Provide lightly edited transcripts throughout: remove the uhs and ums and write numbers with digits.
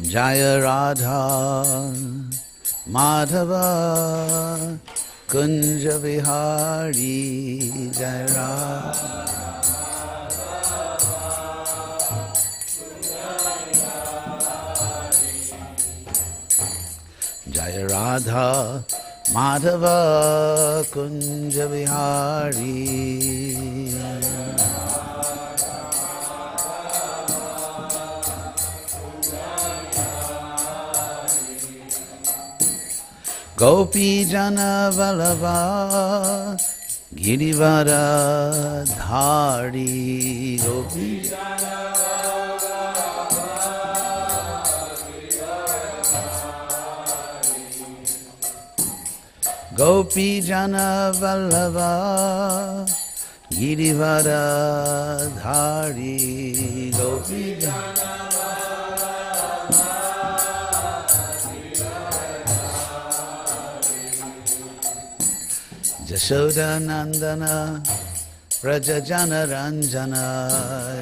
Jaya Radha Madhava Kunja Vihari Jaya Radha Jaya Radha Madhava Kunja Vihari Gopi Jana Vallabha Girivara Dhari Gopi Gopi Jana Vallabha Girivara Dhari Gopi Jana Yashoda Nandana Raja Jana Ranjana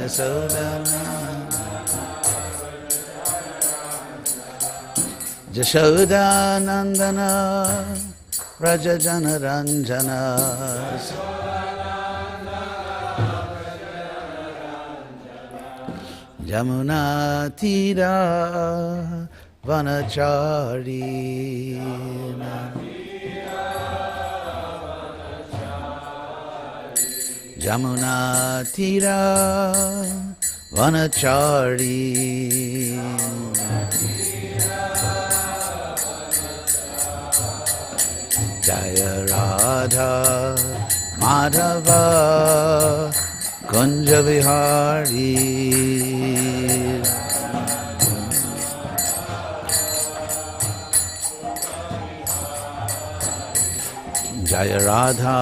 Yashoda Yashoda Nandana Raja Jana Ranjana Yamuna Tira Vanachari Jamuna Tira Vanachari Jaya Radha Madhava Kunja Vihari Jaya Radha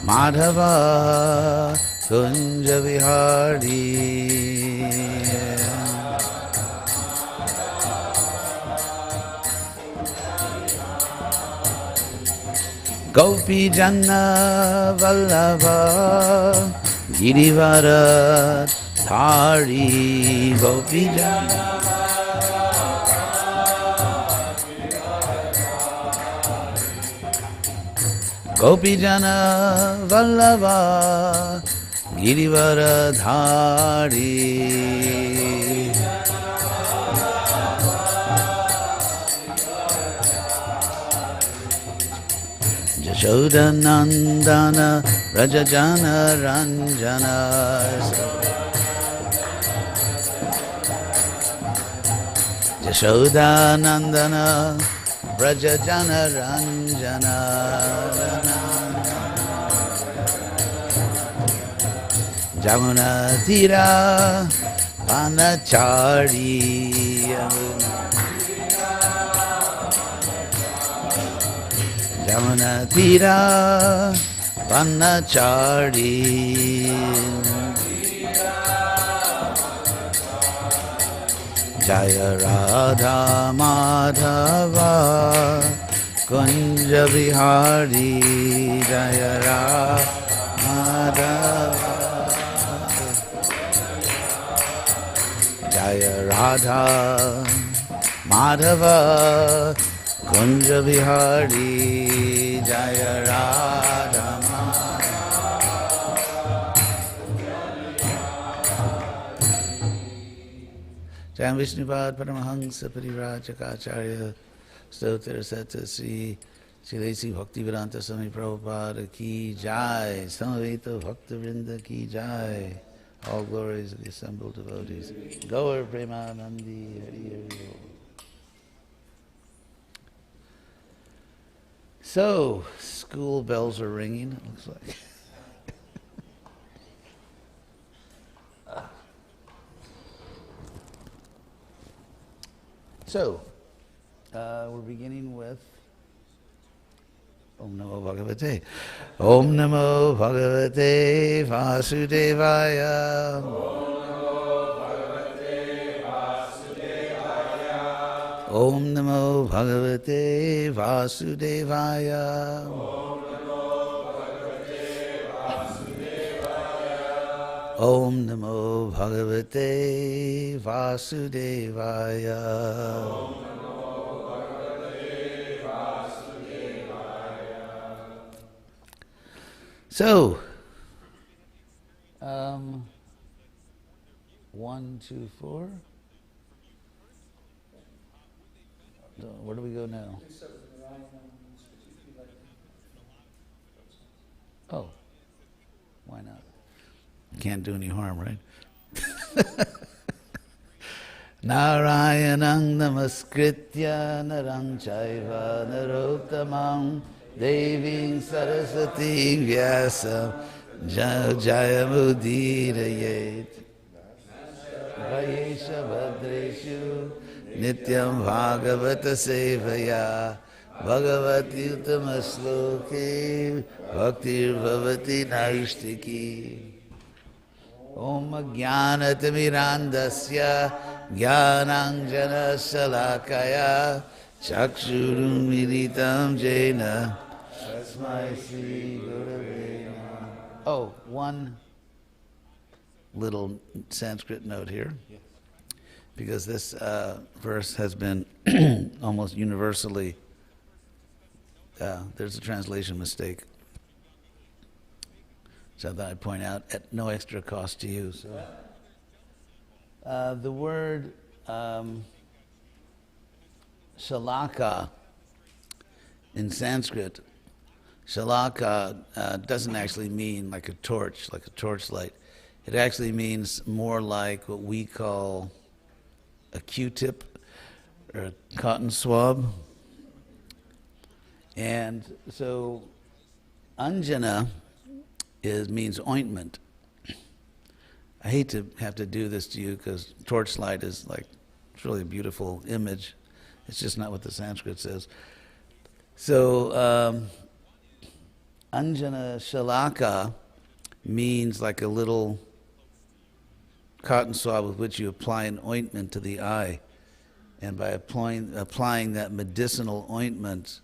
Madhava Kunja Vihari Gopi Jana Vallabha Girivara Dhari Gopi Jana Gopi Jana Vallabha Girivara Dhari Yashoda Nandana Raja Jana Ranjana Yashoda Nandana Raja Jana Ranjana Jamuna Tira Vanachari Jamuna Tira Vanachari Jaya Radha Madhava Kunja Vihari Jaya Radha Madhava Jaya Radha Madhava Kunja Vihari Jaya Radha Jaya Vishnupad Paramahansa Parivrajaka Stotra Sata Sri Shilesi Bhaktivedanta Swami Prabhupada Ki Jai Samaveta Bhakta Vrinda Ki Jai. All glories of the assembled devotees. Gaur Premanandi Hari Hari. So, school bells are ringing, it looks like. So, we're beginning with Om Namo Bhagavate. Om Namo Bhagavate Vasudevaya. Om Namo Bhagavate Vasudevaya. Om Namo Bhagavate Vasudevaya. So, 1, 2, 4. So where do we go now? Oh, why not? Can't do any harm, right? Narayanang namaskritya narang chaiva narottamam deving saraswati vyasa jayamudirayet vayesha bhadreshu nityam bhagavata sevaya bhagavati uttamasloke bhaktir bhavati naishtiki. Om Jnanatimirandasya Jnananjana Salakaya Chakshurumilitam Jena Tasmai Sri Gurave Namaha. Oh, one little Sanskrit note here, because this verse has been almost universally, there's a translation mistake. So I thought I'd point out at no extra cost to you. So, the word shalaka in Sanskrit, shalaka doesn't actually mean like a torchlight. It actually means more like what we call a Q-tip or a cotton swab. And so anjana means ointment. I hate to have to do this to you because torchlight is like, it's really a beautiful image. It's just not what the Sanskrit says. So anjana shalaka means like a little cotton swab with which you apply an ointment to the eye. And by applying that medicinal ointment,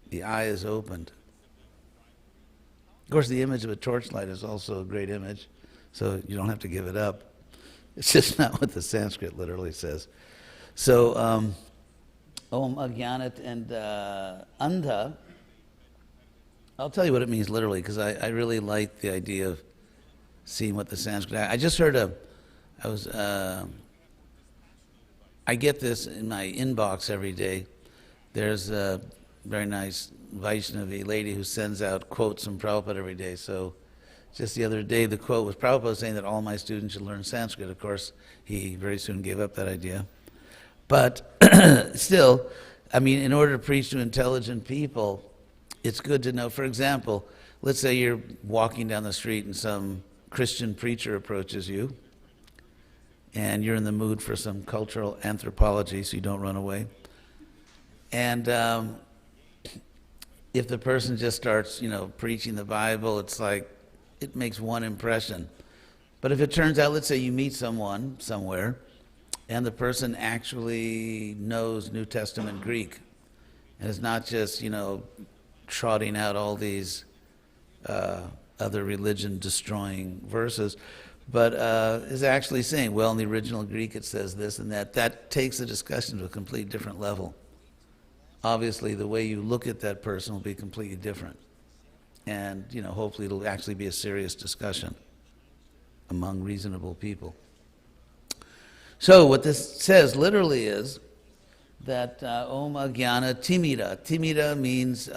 the eye is opened. Of course, the image of a torchlight is also a great image, so you don't have to give it up. It's just not what the Sanskrit literally says. So, Om Agyanat and Andha, I'll tell you what it means literally, because I really like the idea of seeing what the Sanskrit. I just heard I get this in my inbox every day. There's a very nice Vaishnavi lady who sends out quotes from Prabhupada every day. So just the other day, the quote was Prabhupada saying that all my students should learn Sanskrit. Of course, he very soon gave up that idea. But still, I mean, in order to preach to intelligent people, it's good to know. For example, let's say you're walking down the street and some Christian preacher approaches you, and you're in the mood for some cultural anthropology, so you don't run away. And if the person just starts, preaching the Bible, it's like, it makes one impression. But if it turns out, let's say you meet someone somewhere, and the person actually knows New Testament Greek, and is not just, trotting out all these other religion-destroying verses, but is actually saying, well, in the original Greek it says this and that. That takes the discussion to a completely different level. Obviously, the way you look at that person will be completely different. And, hopefully it'll actually be a serious discussion among reasonable people. So what this says literally is that Om Ajnana Timida. Timida means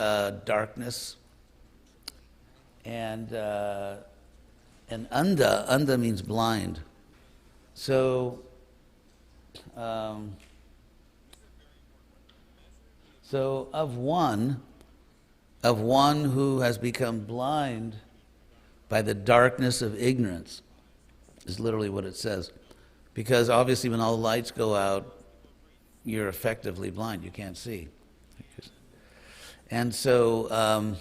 darkness. And Anda means blind. So, So of one who has become blind by the darkness of ignorance is literally what it says. Because obviously when all the lights go out, you're effectively blind. You can't see. And so,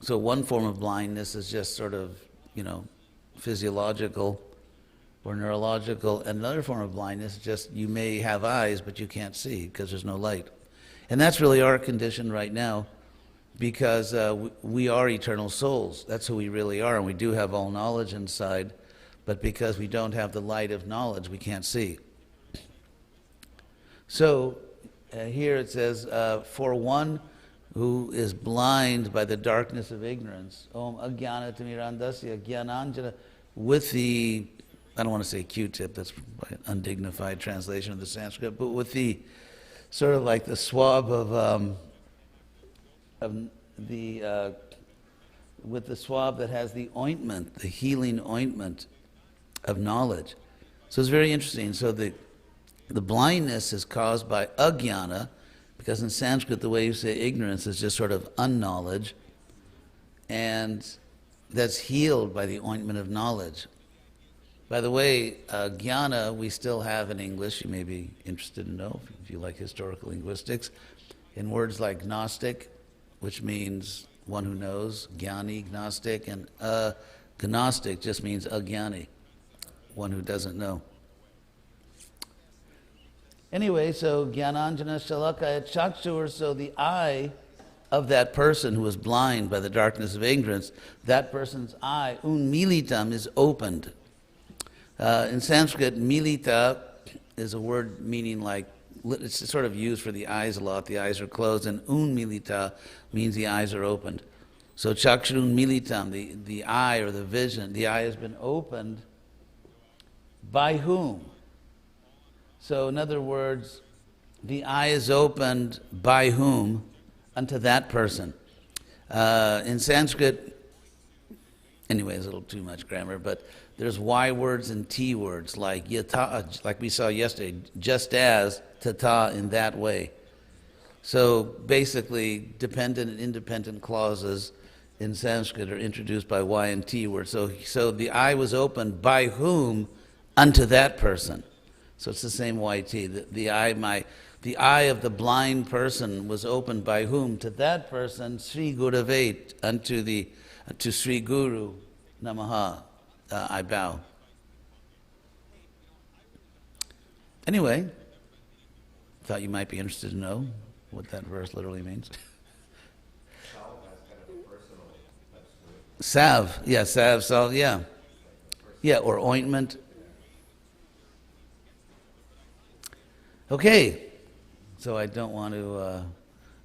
so one form of blindness is just sort of, physiological. or neurological. Another form of blindness is just you may have eyes, but you can't see because there's no light. And that's really our condition right now, because we are eternal souls. That's who we really are, and we do have all knowledge inside, but because we don't have the light of knowledge, we can't see. So here it says, for one who is blind by the darkness of ignorance, Om Ajnana Timirandasya Jnananjana, with the, I don't want to say Q-tip, that's an undignified translation of the Sanskrit, but with the sort of like the swab with the swab that has the ointment, the healing ointment of knowledge. So it's very interesting. So the blindness is caused by ajnana, because in Sanskrit the way you say ignorance is just sort of unknowledge, and that's healed by the ointment of knowledge. By the way, jnana we still have in English. You may be interested to know if you like historical linguistics, in words like Gnostic, which means one who knows, jnani, Gnostic, and Gnostic just means ajnani, one who doesn't know. Anyway, so Jnananjana Shalakaya Chakshur, so the eye of that person who is blind by the darkness of ignorance, that person's eye, unmilitam, is opened. In Sanskrit, milita is a word meaning like, it's sort of used for the eyes a lot, the eyes are closed, and unmilita means the eyes are opened. So chakshurun militam, the eye or the vision, the eye has been opened by whom? So in other words, the eye is opened by whom? Unto that person. In Sanskrit, anyway, it's a little too much grammar, but there's Y words and T words, like yata, like we saw yesterday, just as, tata, in that way. So basically, dependent and independent clauses in Sanskrit are introduced by Y and T words. So the eye was opened by whom? Unto that person. So it's the same YT. The eye of the blind person was opened by whom? To that person, Sri Gurave, to Sri Guru Namaha. I bow. Anyway, thought you might be interested to know what that verse literally means. Salve, yeah, salve, salt, yeah. Yeah, or ointment. Okay, so I don't want to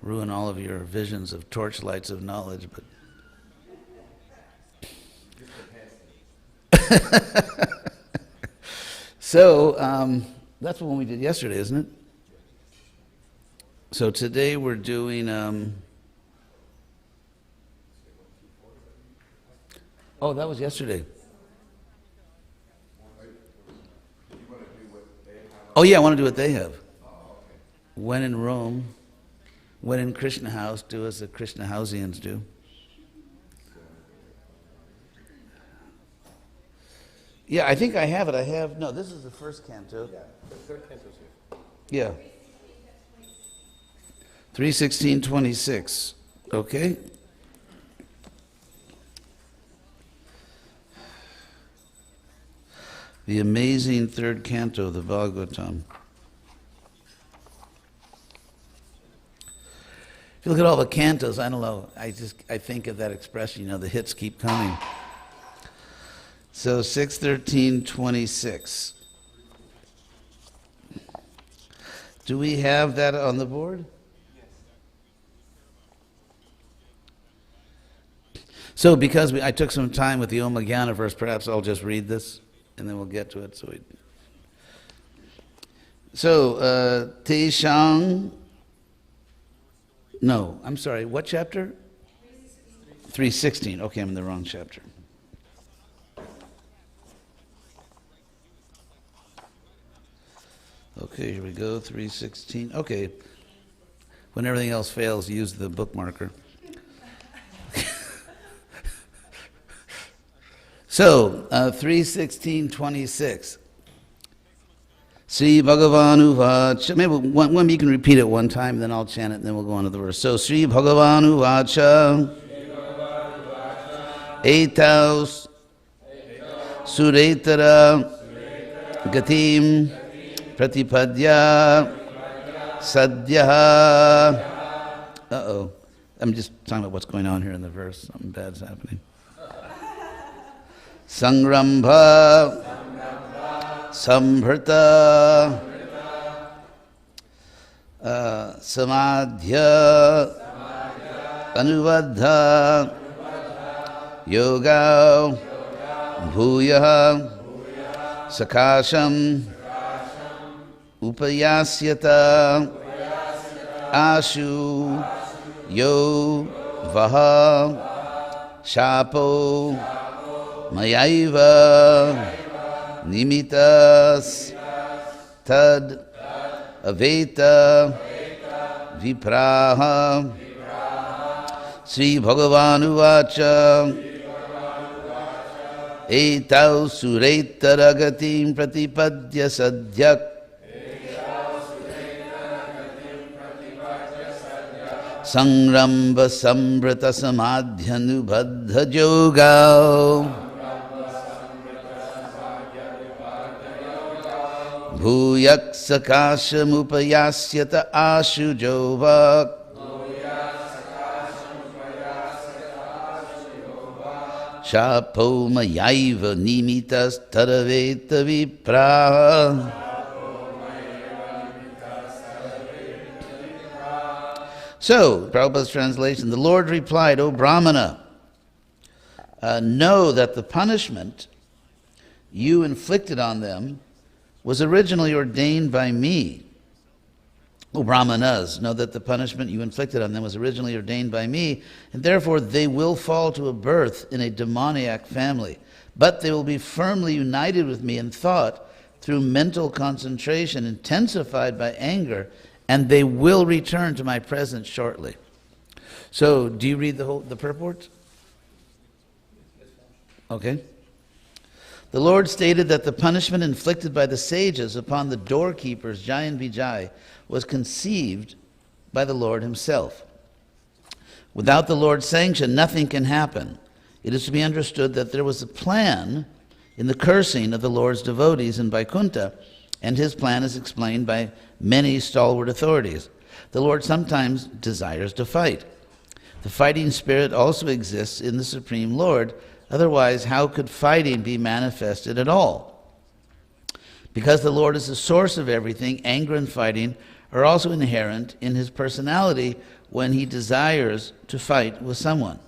ruin all of your visions of torchlights of knowledge, but so that's what we did yesterday, isn't it? So today we're doing oh, that was yesterday. Oh yeah, I want to do what they have. When in Rome, when in Krishna house, do as the Krishna Housians do. Yeah, I think I have it. No, this is the first canto. Yeah, the third canto is Yeah. here. 3:16:26. Okay. The amazing third canto of the Bhagavatam. If you look at all the cantos, I don't know, I think of that expression, the hits keep coming. So 6:13:26. Do we have that on the board? Yes. So because I took some time with the Om Jnana verse, perhaps I'll just read this and then we'll get to it. So Teshang, no, I'm sorry, what chapter? 3:16. Okay, I'm in the wrong chapter. Okay, here we go, 3:16. Okay. When everything else fails, use the bookmarker. So, 3:16:26. Sri Bhagavan Uvacha. Maybe one you can repeat it one time, and then I'll chant it, and then we'll go on to the verse. So, Sri Bhagavan Uvacha. Etaus Suretara gatim pratipadya sadhya. Uh-oh. I'm just talking about what's going on here in the verse. Something bad's happening. Sangrambha Sambhrta Samadhya Anuvadha Yoga Bhuya Sakasham Upayasyata Ashu Yo Vaha Shapo Mayaiva Nimitas Tad Aveta Vipraha Sri Bhagavanu Vacha Etau Suretaragatim Pratipadya Sadhyak Sangramba Sambrata Samadhyanubadha Yoga Bhuyak Sakasham Upayasyata Ashu Jovak Shapo Mayaiva Nimitas Taraveta Vipraha. So, Prabhupada's translation, the Lord replied, O Brahmana, know that the punishment you inflicted on them was originally ordained by me. O Brahmanas, know that the punishment you inflicted on them was originally ordained by me, and therefore they will fall to a birth in a demoniac family. But they will be firmly united with me in thought through mental concentration, intensified by anger, and they will return to my presence shortly. So, do you read the purport? Okay. The Lord stated that the punishment inflicted by the sages upon the doorkeepers, Jai and Vijay, was conceived by the Lord himself. Without the Lord's sanction, nothing can happen. It is to be understood that there was a plan in the cursing of the Lord's devotees in Vaikuntha, and his plan is explained by many stalwart authorities. The Lord sometimes desires to fight. The fighting spirit also exists in the Supreme Lord. Otherwise, how could fighting be manifested at all? Because the Lord is the source of everything, anger and fighting are also inherent in his personality when he desires to fight with someone.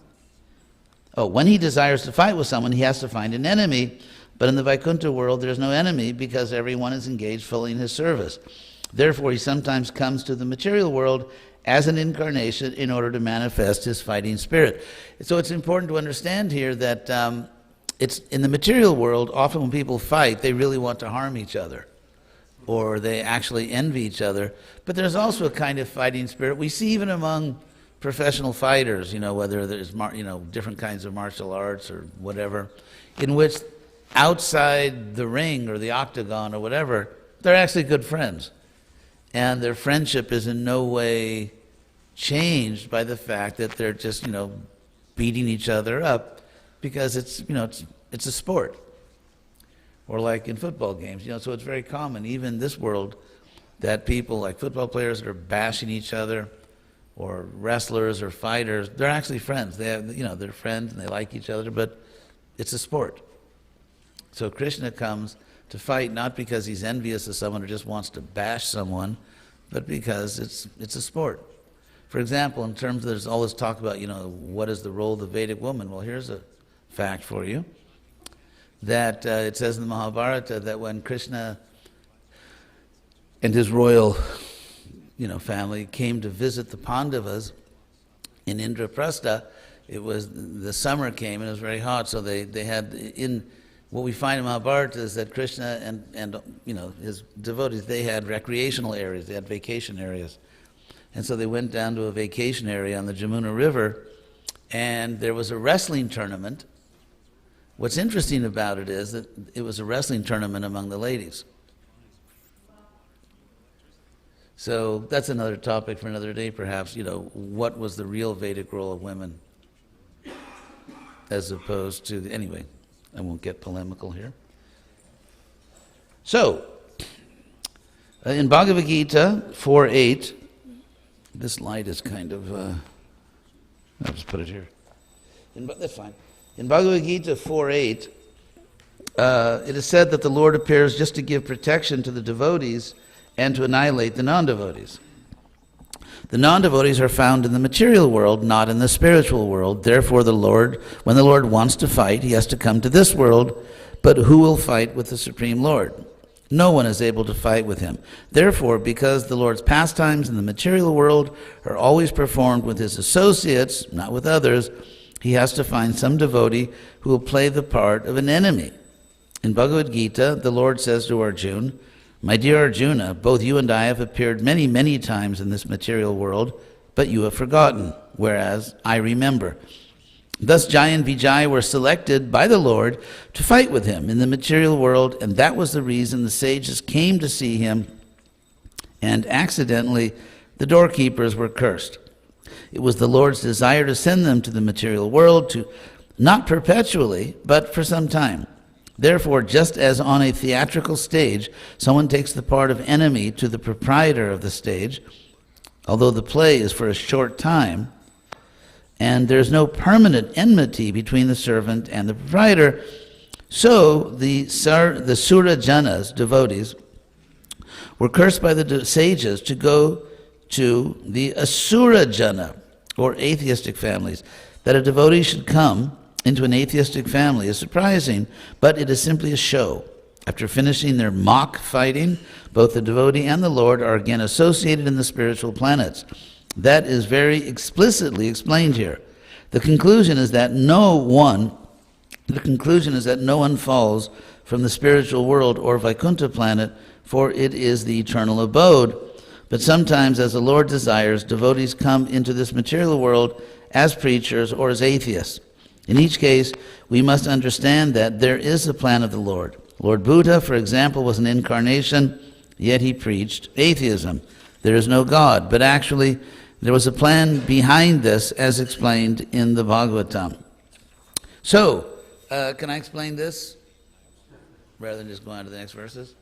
When he desires to fight with someone, he has to find an enemy. But in the Vaikuntha world, there's no enemy because everyone is engaged fully in his service. Therefore, he sometimes comes to the material world as an incarnation in order to manifest his fighting spirit. So it's important to understand here that it's in the material world, often when people fight, they really want to harm each other, or they actually envy each other. But there's also a kind of fighting spirit we see even among professional fighters, whether there's different kinds of martial arts or whatever, in which outside the ring or the octagon or whatever, they're actually good friends. And their friendship is in no way changed by the fact that they're just, beating each other up, because it's a sport. Or like in football games, so it's very common, even in this world, that people like football players that are bashing each other, or wrestlers or fighters, they're actually friends. They have, they're friends and they like each other, but it's a sport. So Krishna comes to fight not because he's envious of someone or just wants to bash someone, but because it's a sport. For example, in terms of there's all this talk about, what is the role of the Vedic woman? Well, here's a fact for you, that it says in the Mahabharata that when Krishna and his royal, family came to visit the Pandavas in Indraprastha, the summer came and it was very hot, so they had what we find in Mahabharata is that Krishna and his devotees, they had recreational areas, they had vacation areas. And so they went down to a vacation area on the Jamuna River, and there was a wrestling tournament. What's interesting about it is that it was a wrestling tournament among the ladies. So that's another topic for another day, perhaps, what was the real Vedic role of women as opposed to, anyway, I won't get polemical here. So, in Bhagavad Gita 4.8, this light is kind of, I'll just put it here. That's fine. In Bhagavad Gita 4.8, it is said that the Lord appears just to give protection to the devotees and to annihilate the non-devotees. The non-devotees are found in the material world, not in the spiritual world. Therefore, when the Lord wants to fight, he has to come to this world. But who will fight with the Supreme Lord? No one is able to fight with him. Therefore, because the Lord's pastimes in the material world are always performed with his associates, not with others, he has to find some devotee who will play the part of an enemy. In Bhagavad Gita, the Lord says to Arjuna, "My dear Arjuna, both you and I have appeared many, many times in this material world, but you have forgotten, whereas I remember." Thus Jai and Vijay were selected by the Lord to fight with him in the material world, and that was the reason the sages came to see him, and accidentally the doorkeepers were cursed. It was the Lord's desire to send them to the material world, not perpetually, but for some time. Therefore, just as on a theatrical stage, someone takes the part of enemy to the proprietor of the stage, although the play is for a short time, and there's no permanent enmity between the servant and the proprietor, so the Sura Janas, devotees, were cursed by the sages to go to the Asura Jana, or atheistic families. That a devotee should come into an atheistic family is surprising, but it is simply a show. After finishing their mock fighting, both the devotee and the Lord are again associated in the spiritual planets. That is very explicitly explained here. The conclusion is that no one falls from the spiritual world or Vaikuntha planet, for it is the eternal abode. But sometimes, as the Lord desires, devotees come into this material world as preachers or as atheists. In each case, we must understand that there is a plan of the Lord. Lord Buddha, for example, was an incarnation, yet he preached atheism. There is no God, but actually there was a plan behind this, as explained in the Bhagavatam. So, can I explain this rather than just go on to the next verses?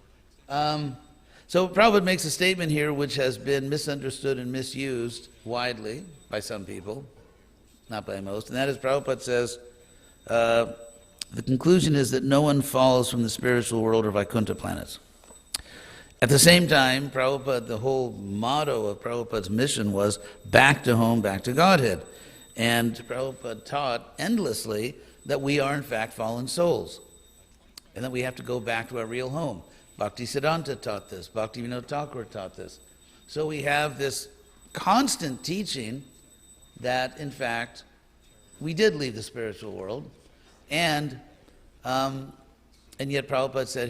So Prabhupada makes a statement here which has been misunderstood and misused widely by some people, not by most, and that is Prabhupada says, the conclusion is that no one falls from the spiritual world or Vaikuntha planets. At the same time, Prabhupada, the whole motto of Prabhupada's mission was back to home, back to Godhead. And Prabhupada taught endlessly that we are in fact fallen souls, and that we have to go back to our real home. Bhaktisiddhanta taught this, Bhaktivinoda Thakur taught this. So we have this constant teaching that, in fact, we did leave the spiritual world, and yet Prabhupada says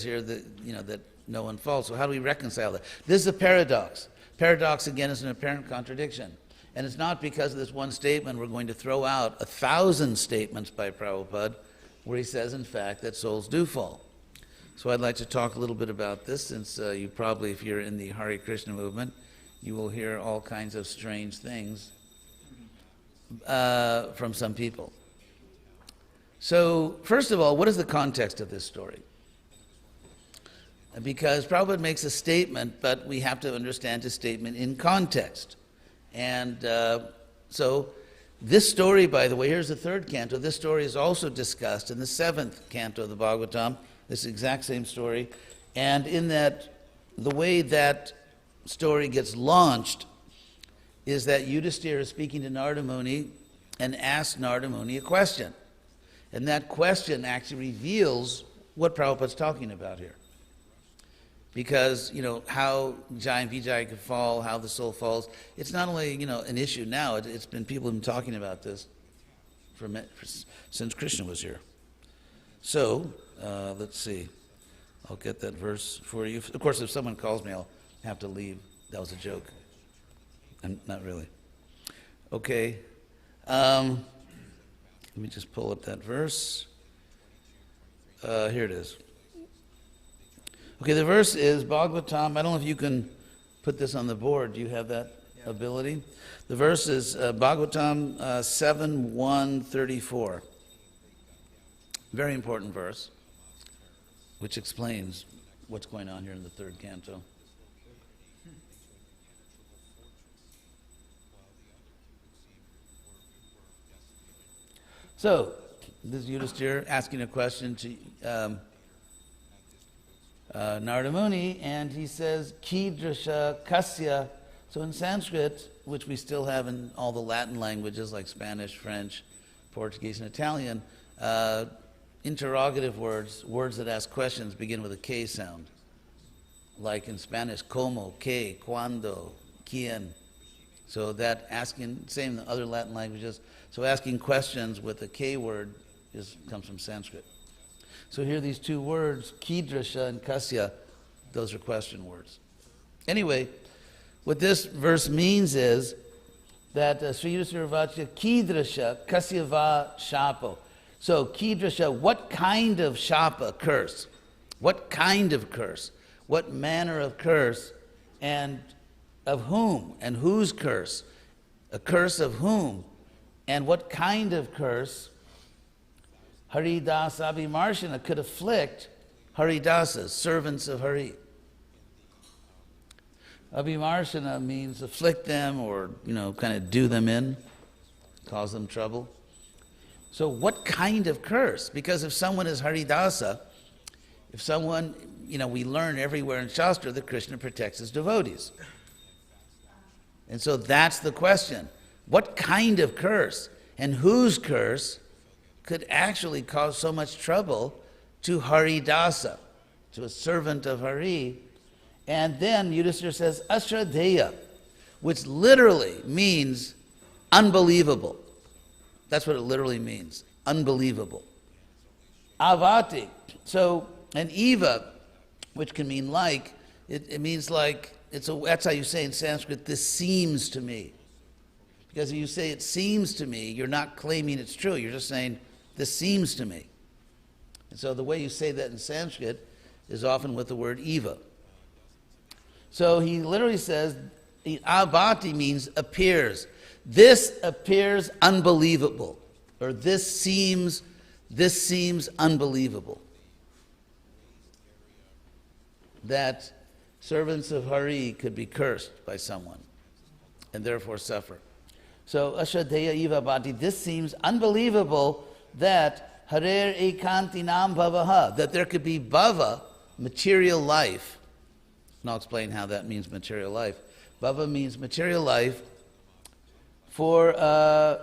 here that that no one falls. So how do we reconcile that? This is a paradox. Paradox, again, is an apparent contradiction. And it's not because of this one statement we're going to throw out 1,000 statements by Prabhupada where he says, in fact, that souls do fall. So I'd like to talk a little bit about this, since you probably, if you're in the Hare Krishna movement, you will hear all kinds of strange things from some people. So, first of all, what is the context of this story? Because Prabhupada makes a statement, but we have to understand his statement in context. And so this story, by the way, here's the third canto. This story is also discussed in the seventh canto of the Bhagavatam, this exact same story. And in that, the way that story gets launched is that Yudhisthira is speaking to Narada Muni and asks Narada Muni a question. And that question actually reveals what Prabhupada's talking about here. Because, how Jai and Vijay could fall, how the soul falls, it's not only, an issue now, it's been, people have been talking about this since Krishna was here. So, let's see. I'll get that verse for you. Of course, if someone calls me, I'll have to leave. That was a joke. Not really. Okay. Let me just pull up that verse. Here it is. Okay, the verse is Bhagavatam. I don't know if you can put this on the board. Do you have that ability? The verse is Bhagavatam 7:134. Very important verse. which explains what's going on here in the third canto. So, this is Yudhisthira asking a question to Narada Muni, and he says, Kidrasha Kasya. So in Sanskrit, which we still have in all the Latin languages like Spanish, French, Portuguese, and Italian, interrogative words, words that ask questions, begin with a K sound. Like in Spanish, como, que, cuando, quién. So that asking, same in other Latin languages, so asking questions with a K word comes from Sanskrit. So here these two words, kidrasha and kasya, those are question words. Anyway, what this verse means is that Sri Yudhisthira Vachya kidrasha kasya va shapo. So kidrasha, what kind of shapa, curse? What kind of curse? What manner of curse? And of whom? And whose curse? A curse of whom? And what kind of curse? Haridasa Abhimarshana could afflict Haridasas, servants of Hari. Abhimarshana means afflict them or, kind of do them in, cause them trouble. So what kind of curse? Because if someone is Haridasa, if someone, we learn everywhere in Shastra that Krishna protects his devotees. And so that's the question. What kind of curse? And whose curse could actually cause so much trouble to Haridasa, to a servant of Hari? And then Yudhisthira says, Ashraddheya, which literally means unbelievable. That's what it literally means, unbelievable. Avati, so an eva, which can mean like, it means like, that's how you say in Sanskrit, this seems to me. Because if you say it seems to me, you're not claiming it's true, you're just saying, this seems to me. And so the way you say that in Sanskrit is often with the word eva. So he literally says, abhati means appears. This appears unbelievable, or this seems unbelievable. That servants of Hari could be cursed by someone and therefore suffer. So Ashraddheya eva bhati, this seems unbelievable that harer ekantinam bhavaha, that there could be bhava, material life. And I'll explain how that means material life. Bhava means material life for,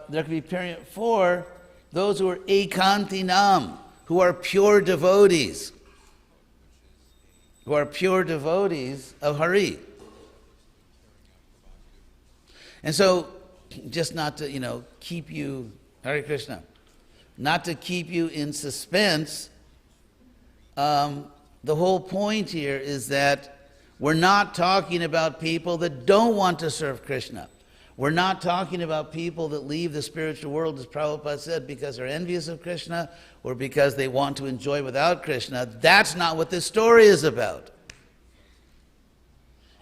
there could be period for those who are ekantinam, who are pure devotees. Who are pure devotees of Hari. And so, just not to, keep you, Hare Krishna, not to keep you in suspense, the whole point here is that we're not talking about people that don't want to serve Krishna. We're not talking about people that leave the spiritual world, as Prabhupada said, because they're envious of Krishna or because they want to enjoy without Krishna. That's not what this story is about.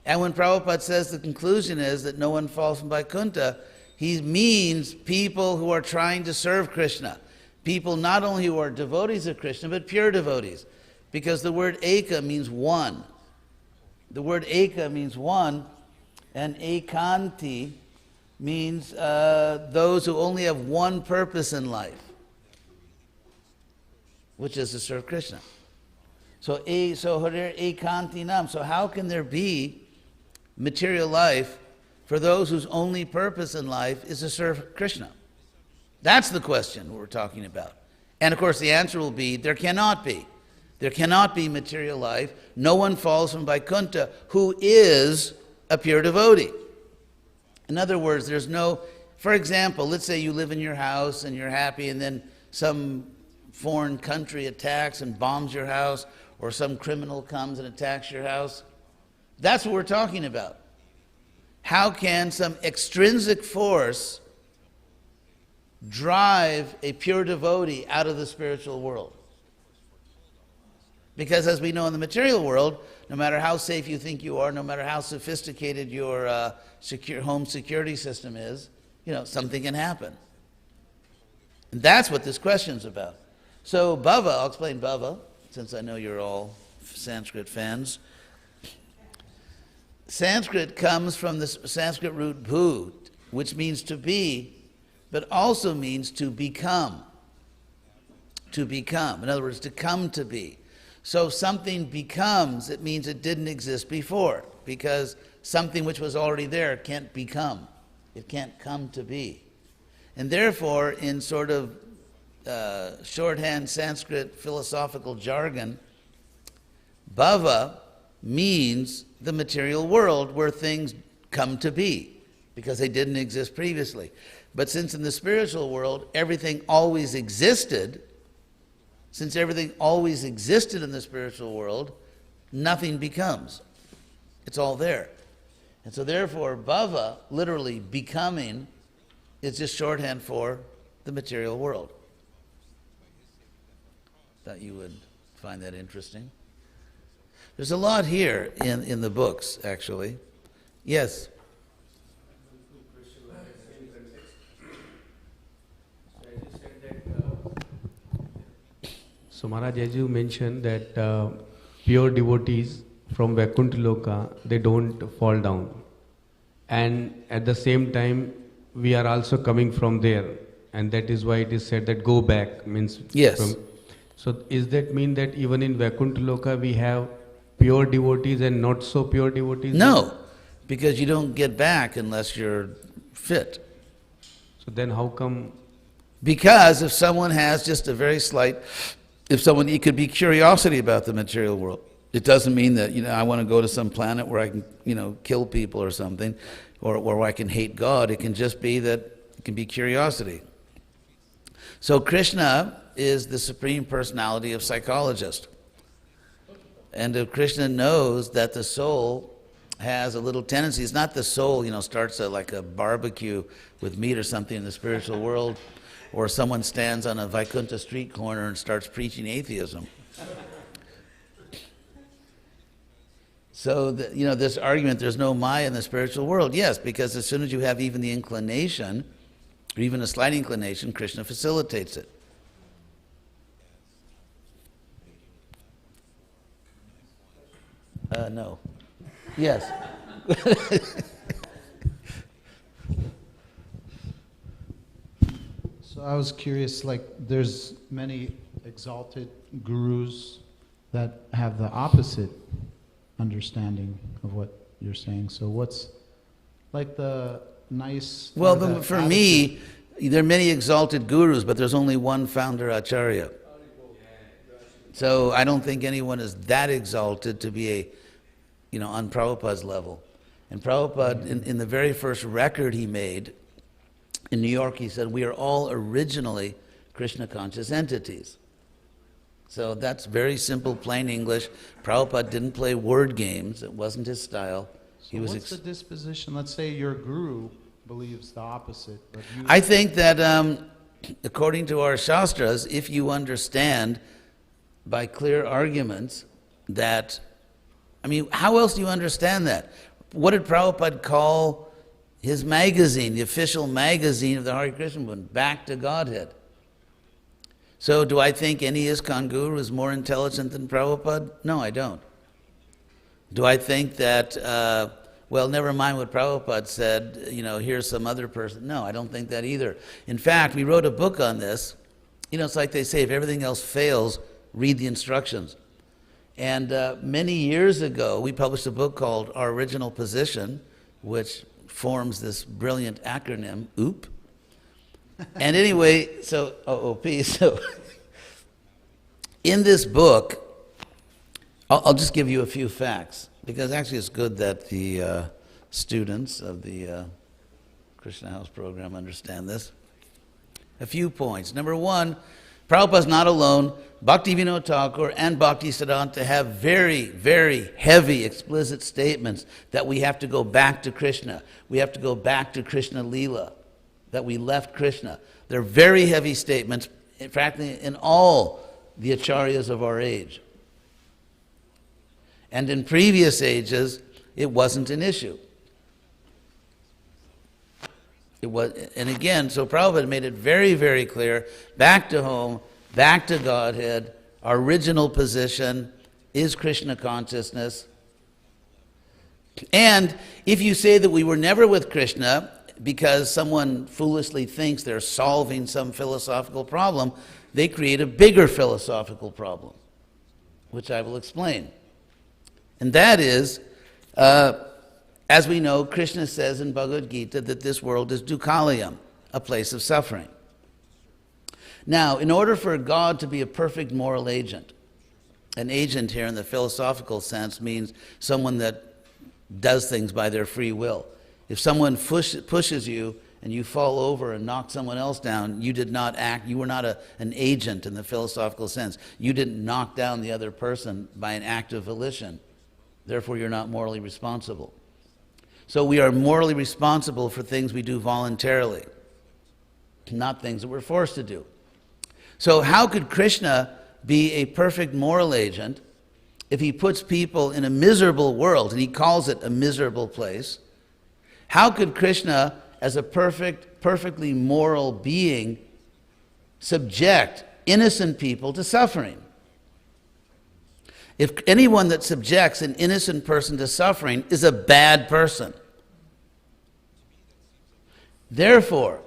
And when Prabhupada says the conclusion is that no one falls from Vaikuntha, he means people who are trying to serve Krishna. People not only who are devotees of Krishna, but pure devotees. Because the word eka means one. The word eka means one, and ekanti means those who only have one purpose in life, which is to serve Krishna. So harer ekantinam. So how can there be material life for those whose only purpose in life is to serve Krishna? That's the question we're talking about. And of course the answer will be, there cannot be. There cannot be material life. No one falls from Vaikuntha who is a pure devotee. In other words, there's no, for example, let's say you live in your house and you're happy and then some foreign country attacks and bombs your house, or some criminal comes and attacks your house. That's what we're talking about. How can some extrinsic force drive a pure devotee out of the spiritual world? Because as we know in the material world, no matter how safe you think you are, no matter how sophisticated your home security system is, something can happen. And that's what this question's about. So bhava, I'll explain bhava. since I know you're all Sanskrit fans. Sanskrit comes from the Sanskrit root bhu, which means to be, but also means to become. To become. In other words, to come to be. So if something becomes, it means it didn't exist before, because something which was already there can't become. It can't come to be. And therefore, in sort of shorthand Sanskrit philosophical jargon, bhava means the material world where things come to be, because they didn't exist previously. But since in the spiritual world everything always existed, since everything always existed in the spiritual world, nothing becomes. It's all there. And so therefore, bhava, literally becoming, is just shorthand for the material world. Thought you would find that interesting. There's a lot here in the books, actually. Yes? So Maharaj, as you mentioned that pure devotees from Vaikuntha Loka, they don't fall down. And at the same time, we are also coming from there. And that is why it is said that go back, means... Yes. So is that mean that even in Vaikuntha Loka we have pure devotees and not so pure devotees? No, because you don't get back unless you're fit. So then how come... Because if someone has just a very slight... it could be curiosity about the material world. It doesn't mean that, I want to go to some planet where I can, kill people or something, or where I can hate God. It can just be that it can be curiosity. So Krishna is the Supreme Personality of Psychologist. And if Krishna knows that the soul has a little tendency, it's not the soul, starts like a barbecue with meat or something in the spiritual world, or someone stands on a Vaikuntha street corner and starts preaching atheism. So, this argument, there's no Maya in the spiritual world. Yes, because as soon as you have even the inclination, or even a slight inclination, Krishna facilitates it. No. Yes. So I was curious, there's many exalted gurus that have the opposite understanding of what you're saying. So what's the nice... Well, for me, there are many exalted gurus, but there's only one founder acharya. So I don't think anyone is that exalted to be on Prabhupada's level. And Prabhupada, in the very first record he made, in New York, he said, we are all originally Krishna conscious entities. So that's very simple, plain English. Prabhupada didn't play word games. It wasn't his style. So what's the disposition? Let's say your guru believes the opposite. But you... I think that according to our Shastras, if you understand by clear arguments that, how else do you understand that? What did Prabhupada call his magazine, the official magazine of the Hare Krishna movement, Back to Godhead? So do I think any ISKCON guru is more intelligent than Prabhupada? No, I don't. Do I think that, never mind what Prabhupada said, here's some other person? No, I don't think that either. In fact, we wrote a book on this. It's like they say, if everything else fails, read the instructions. And many years ago, we published a book called Our Original Position, which forms this brilliant acronym, OOP. And anyway, so, OOP, so in this book, I'll just give you a few facts, because actually it's good that the students of the Krishna House program understand this. A few points. Number one, Prabhupada's not alone. Bhaktivinoda Thakur and Bhaktisiddhanta have very, very heavy, explicit statements that we have to go back to Krishna. We have to go back to Krishna Leela, that we left Krishna. They're very heavy statements, in fact, in all the acharyas of our age. And in previous ages, it wasn't an issue. It was, and again, so Prabhupada made it very, very clear, back to home, back to Godhead, Our original position is Krishna consciousness. And if you say that we were never with Krishna because someone foolishly thinks they're solving some philosophical problem, they create a bigger philosophical problem, which I will explain. And that is, as we know, Krishna says in Bhagavad Gita that this world is dukkhalayam, a place of suffering. Now, in order for God to be a perfect moral agent, an agent here in the philosophical sense means someone that does things by their free will. If someone pushes you and you fall over and knock someone else down, you did not act, you were not an agent in the philosophical sense. You didn't knock down the other person by an act of volition. Therefore, you're not morally responsible. So we are morally responsible for things we do voluntarily, not things that we're forced to do. So how could Krishna be a perfect moral agent if he puts people in a miserable world, and he calls it a miserable place? How could Krishna, as a perfectly moral being, subject innocent people to suffering? If anyone that subjects an innocent person to suffering is a bad person. Therefore,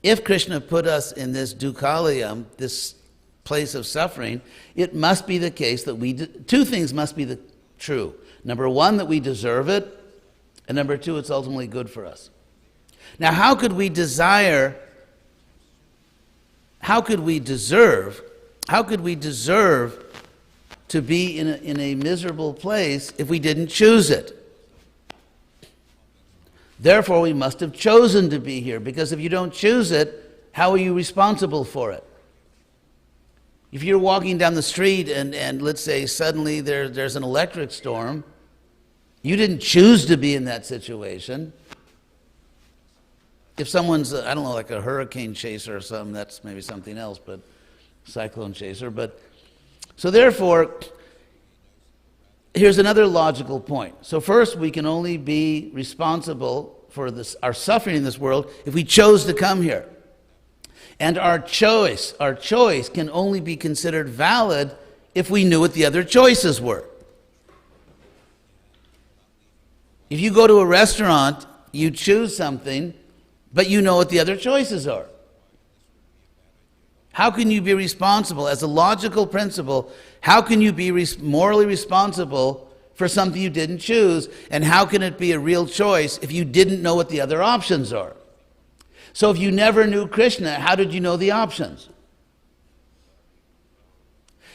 if Krishna put us in this dukkhalayam, this place of suffering, it must be the case that two things must be true. Number one, that we deserve it, and number two, it's ultimately good for us. Now, how could we deserve to be in a miserable place if we didn't choose it? Therefore, we must have chosen to be here, because if you don't choose it, how are you responsible for it? If you're walking down the street and let's say suddenly there's an electric storm, you didn't choose to be in that situation. If someone's, I don't know, like a hurricane chaser or something, that's maybe something else, but cyclone chaser. But so therefore, here's another logical point. So first, we can only be responsible for our suffering in this world if we chose to come here. And our choice can only be considered valid if we knew what the other choices were. If you go to a restaurant, you choose something, but you know what the other choices are. How can you be responsible? As a logical principle, how can you be morally responsible for something you didn't choose? And how can it be a real choice if you didn't know what the other options are? So if you never knew Krishna, how did you know the options?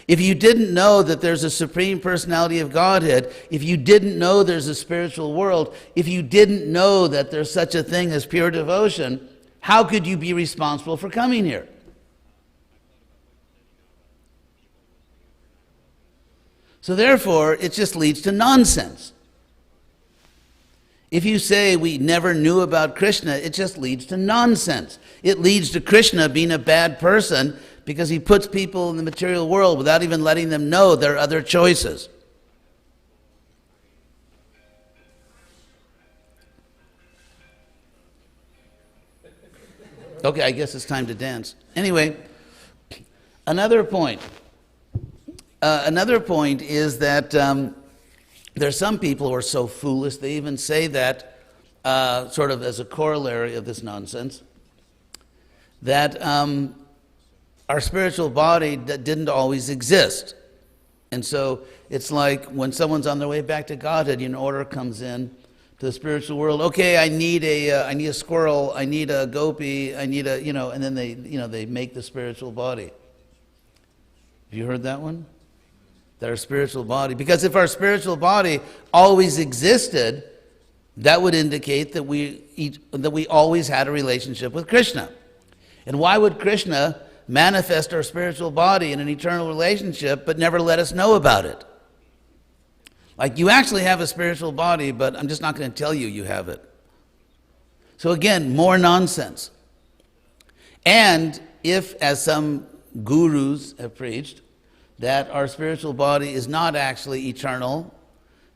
If you didn't know that there's a Supreme Personality of Godhead, if you didn't know there's a spiritual world, if you didn't know that there's such a thing as pure devotion, how could you be responsible for coming here? So therefore, it just leads to nonsense. If you say we never knew about Krishna, it just leads to nonsense. It leads to Krishna being a bad person because he puts people in the material world without even letting them know there are other choices. Okay, I guess it's time to dance. Anyway, another point. Another point is that there's some people who are so foolish, they even say that, sort of as a corollary of this nonsense, that our spiritual body didn't always exist. And so it's like when someone's on their way back to Godhead, an order comes in to the spiritual world. Okay, I need a squirrel, I need a gopi, I need a, and then they make the spiritual body. Have you heard that one? That our spiritual body, because if our spiritual body always existed, that would indicate that we always had a relationship with Krishna. And why would Krishna manifest our spiritual body in an eternal relationship but never let us know about it? Like, you actually have a spiritual body, but I'm just not going to tell you you have it. So again, more nonsense. And if, as some gurus have preached, that our spiritual body is not actually eternal,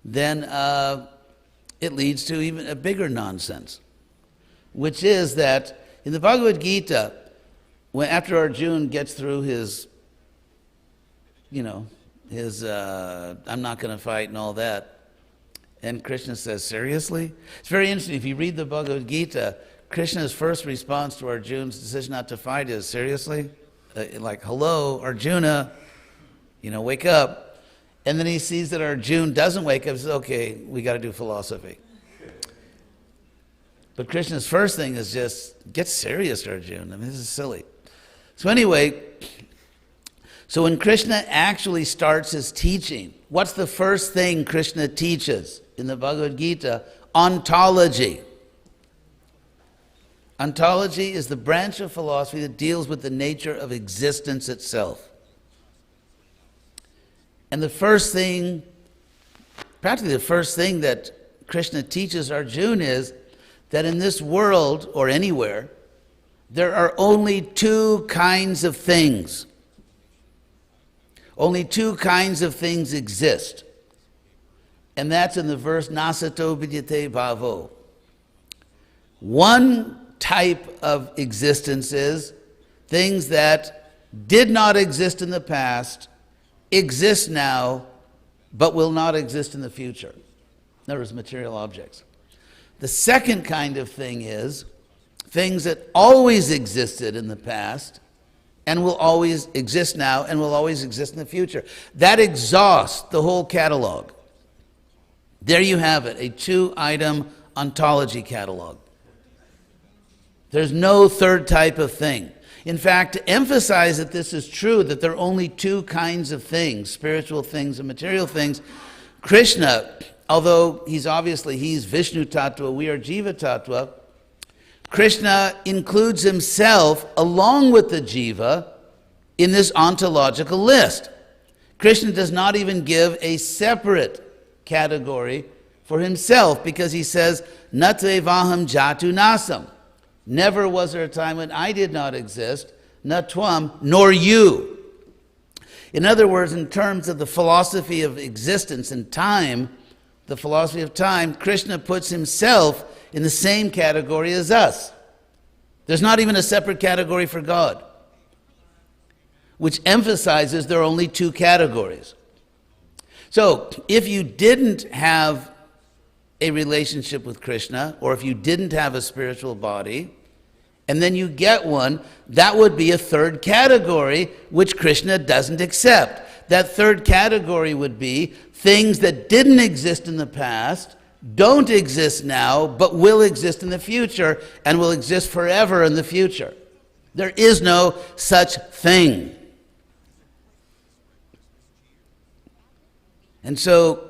then it leads to even a bigger nonsense, which is that in the Bhagavad Gita, after Arjuna gets through his his I'm not going to fight and all that. And Krishna says, seriously? It's very interesting. If you read the Bhagavad Gita, Krishna's first response to Arjuna's decision not to fight is, seriously? Like, hello, Arjuna, wake up. And then he sees that Arjuna doesn't wake up and says, okay, we got to do philosophy. But Krishna's first thing is just, get serious, Arjuna. I mean, this is silly. So anyway, so when Krishna actually starts his teaching, what's the first thing Krishna teaches in the Bhagavad Gita? Ontology. Ontology is the branch of philosophy that deals with the nature of existence itself. And the first thing, practically the first thing that Krishna teaches Arjuna is that in this world, or anywhere, there are only two kinds of things. Only two kinds of things exist. And that's in the verse, Nasato vidyate bhavo. One type of existence is things that did not exist in the past, exist now, but will not exist in the future. In other words, material objects. The second kind of thing is things that always existed in the past and will always exist now and will always exist in the future. That exhausts the whole catalog. There you have it, a 2-item ontology catalog. There's no third type of thing. In fact, to emphasize that this is true, that there are only two kinds of things, spiritual things and material things, Krishna, although he's Vishnu Tattva, we are Jiva Tattva, Krishna includes himself along with the Jiva in this ontological list. Krishna does not even give a separate category for himself because he says, Natvevaham jatu nasam. Never was there a time when I did not exist, not tvam, nor you. In other words, in terms of the philosophy of existence and time, the philosophy of time, Krishna puts himself in the same category as us. There's not even a separate category for God, which emphasizes there are only two categories. So, if you didn't have a relationship with Krishna, or if you didn't have a spiritual body, and then you get one, that would be a third category, which Krishna doesn't accept. That third category would be things that didn't exist in the past, don't exist now, but will exist in the future, and will exist forever in the future. There is no such thing. And so,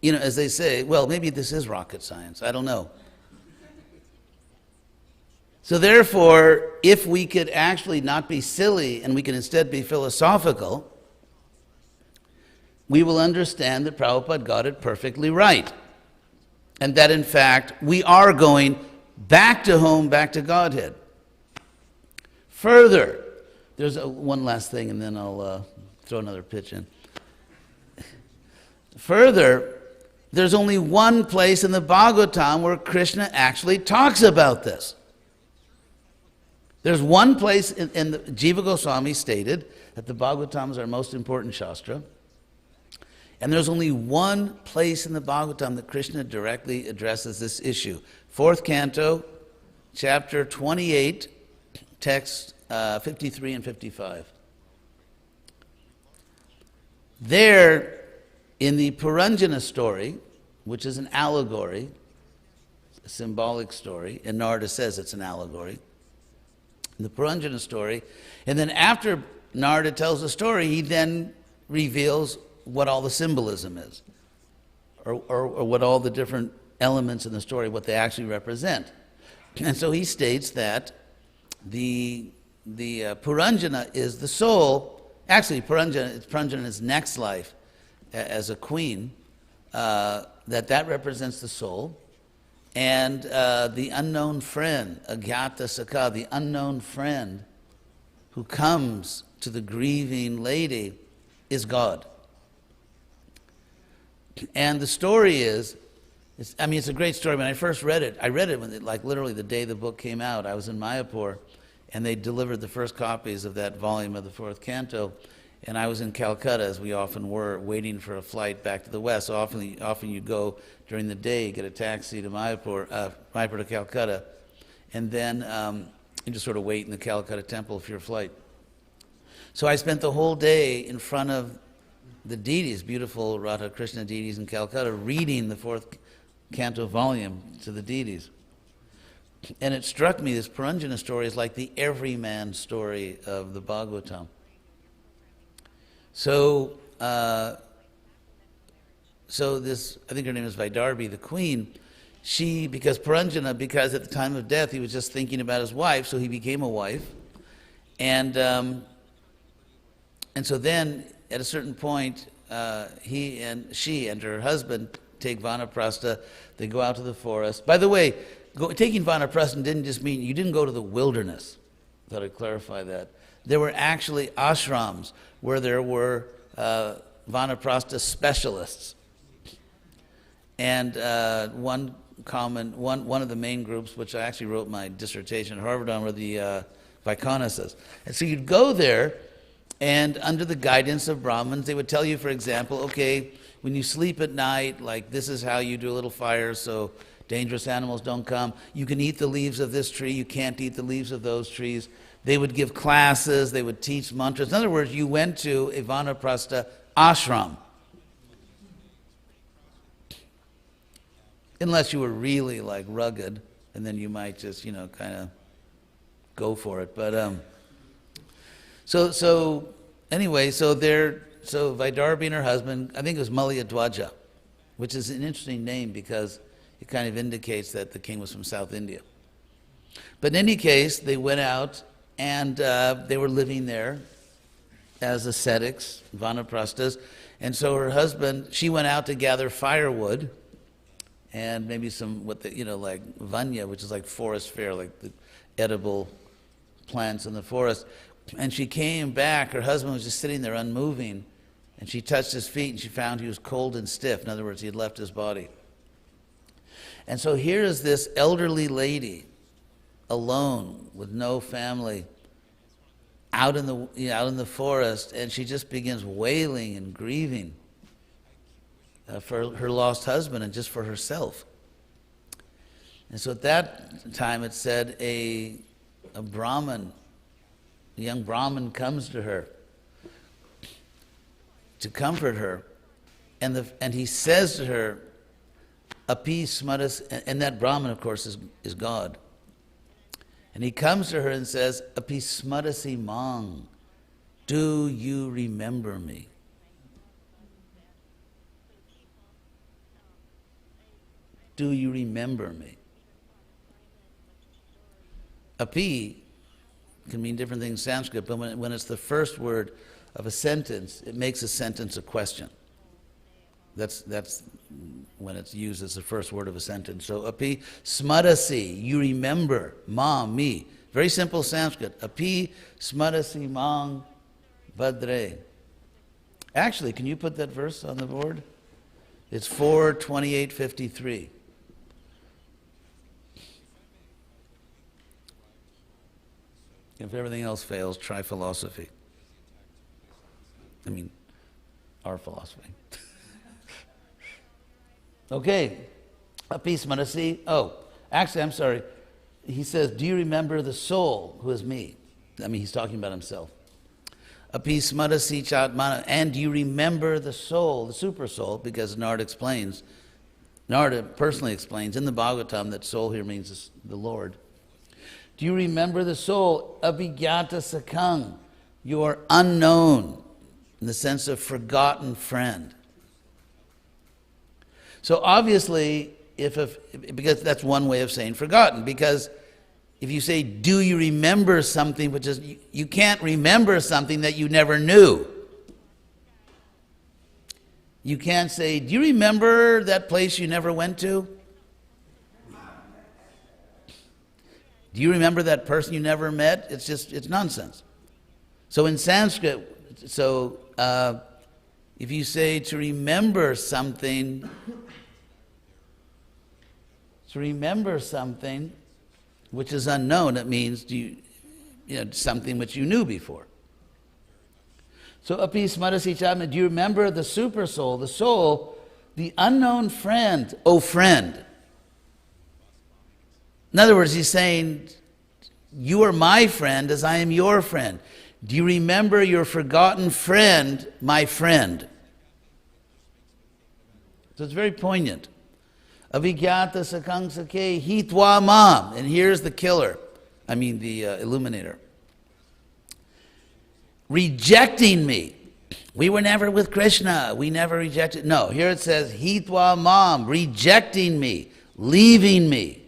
as they say, well, maybe this is rocket science, I don't know. So therefore, if we could actually not be silly and we can instead be philosophical, we will understand that Prabhupada got it perfectly right. And that in fact, we are going back to home, back to Godhead. Further, there's one last thing and then I'll throw another pitch in. Further, there's only one place in the Bhagavatam where Krishna actually talks about this. There's one place in the Jiva Goswami stated that the Bhagavatam is our most important Shastra. And there's only one place in the Bhagavatam that Krishna directly addresses this issue. 4th canto, chapter 28, text 53 and 55. There, in the Puranjana story, which is an allegory, a symbolic story, and Narada says it's an allegory, in the Puranjana story, and then after Narada tells the story, he then reveals what all the symbolism is, or what all the different elements in the story, what they actually represent. And so he states that the Puranjana is the soul. Actually, Puranjana's next life as a queen, that represents the soul. And the unknown friend, Agyata Sakha, the unknown friend who comes to the grieving lady is God. And the story is, it's a great story. When I first read it, when literally the day the book came out. I was in Mayapur, and they delivered the first copies of that volume of the 4th canto. And I was in Calcutta, as we often were, waiting for a flight back to the West. So often you go during the day, get a taxi to Mayapur to Calcutta, and then you just sort of wait in the Calcutta temple for your flight. So I spent the whole day in front of the deities, beautiful Radha Krishna deities in Calcutta, reading the 4th canto volume to the deities. And it struck me, this Puranjana story is like the everyman story of the Bhagavatam. So this, I think her name is Vaidarbi, the queen, because at the time of death he was just thinking about his wife, so he became a wife. And so then, at a certain point, she and her husband take vanaprastha. They go out to the forest. By the way, taking vanaprastha didn't just mean you didn't go to the wilderness. I thought I'd clarify that. There were actually ashrams where there were vanaprastha specialists. And one of the main groups, which I actually wrote my dissertation at Harvard on, were the Vaikanasas. And so you'd go there, and under the guidance of Brahmins, they would tell you, for example, okay, when you sleep at night, like this is how you do a little fire so dangerous animals don't come. You can eat the leaves of this tree, you can't eat the leaves of those trees. They would give classes, they would teach mantras. In other words, you went to a vanaprastha ashram. Unless you were really like rugged, and then you might just, kind of go for it. But so Vaidarbi and her husband, I think it was Malayadwaja, which is an interesting name because it kind of indicates that the king was from South India. But in any case, they went out and they were living there as ascetics, vanaprasthas. And so her husband, she went out to gather firewood and maybe some, like vanya, which is like forest fare, like the edible plants in the forest. And she came back, her husband was just sitting there unmoving, and she touched his feet and she found he was cold and stiff. In other words, he had left his body. And so here is this elderly lady, alone, with no family, out in the forest, and she just begins wailing and grieving for her lost husband and just for herself. And so at that time it said a Brahmin, a young Brahmin comes to her to comfort her, and he says to her, Api smaras, and that Brahmin, of course, is God. And he comes to her and says, Api smarasi mang, do you remember me? Do you remember me? Api can mean different things in Sanskrit, but when it's the first word of a sentence, it makes a sentence a question. That's when it's used as the first word of a sentence. So api smarasi, you remember, ma, me. Very simple Sanskrit. Api smarasi mang vadre. Actually, can you put that verse on the board? It's 4:28:53. If everything else fails, try philosophy. I mean, our philosophy. Okay. Api smarasi. Oh, actually, I'm sorry. He says, do you remember the soul who is me? I mean, he's talking about himself. Api smarasi chatmana. And do you remember the soul, the super soul? Because Narada personally explains in the Bhagavatam that soul here means the Lord. Do you remember the soul? Abhigyata sakang. You are unknown in the sense of forgotten friend. So obviously, because that's one way of saying forgotten, because if you say, do you remember something, which is, you can't remember something that you never knew. You can't say, do you remember that place you never went to? Do you remember that person you never met? It's nonsense. So in Sanskrit, if you say to remember something, which is unknown, it means something which you knew before. So api smarasi chatma, do you remember the super soul, the soul, the unknown friend, oh friend? In other words, he's saying, you are my friend as I am your friend. Do you remember your forgotten friend, my friend? So it's very poignant. Avigyata sakang sake hitwa mam. And here's the killer. I mean the illuminator. Rejecting me. We were never with Krishna. We never rejected. No, here it says hitwa mam, rejecting me, leaving me.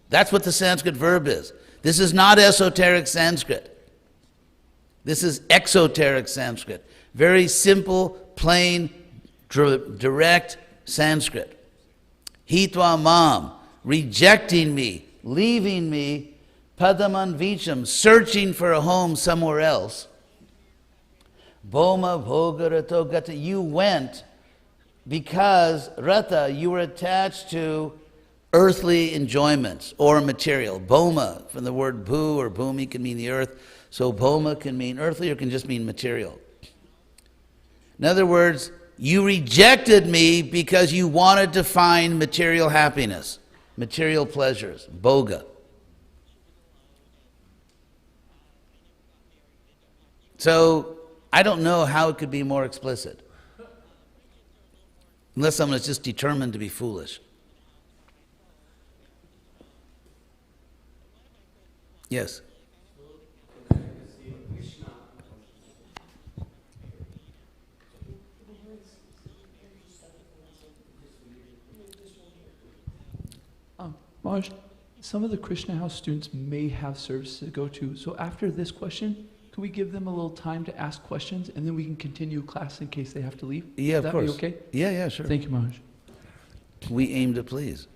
That's what the Sanskrit verb is. This is not esoteric Sanskrit. This is exoteric Sanskrit. Very simple, plain, direct Sanskrit. Hitva mam, rejecting me, leaving me, padaman vicham, searching for a home somewhere else. Boma bhogarato gata, you went because, rata, you were attached to earthly enjoyments or material. Boma, from the word bhu or bhumi, can mean the earth. So boma can mean earthly or can just mean material. In other words, you rejected me because you wanted to find material happiness, material pleasures, bhoga. So I don't know how it could be more explicit. Unless someone is just determined to be foolish. Yes. Maharaj, some of the Krishna House students may have services to go to. So after this question, can we give them a little time to ask questions and then we can continue class in case they have to leave? Yeah, of course. Would that be okay? Yeah, sure. Thank you, Maharaj. We aim to please.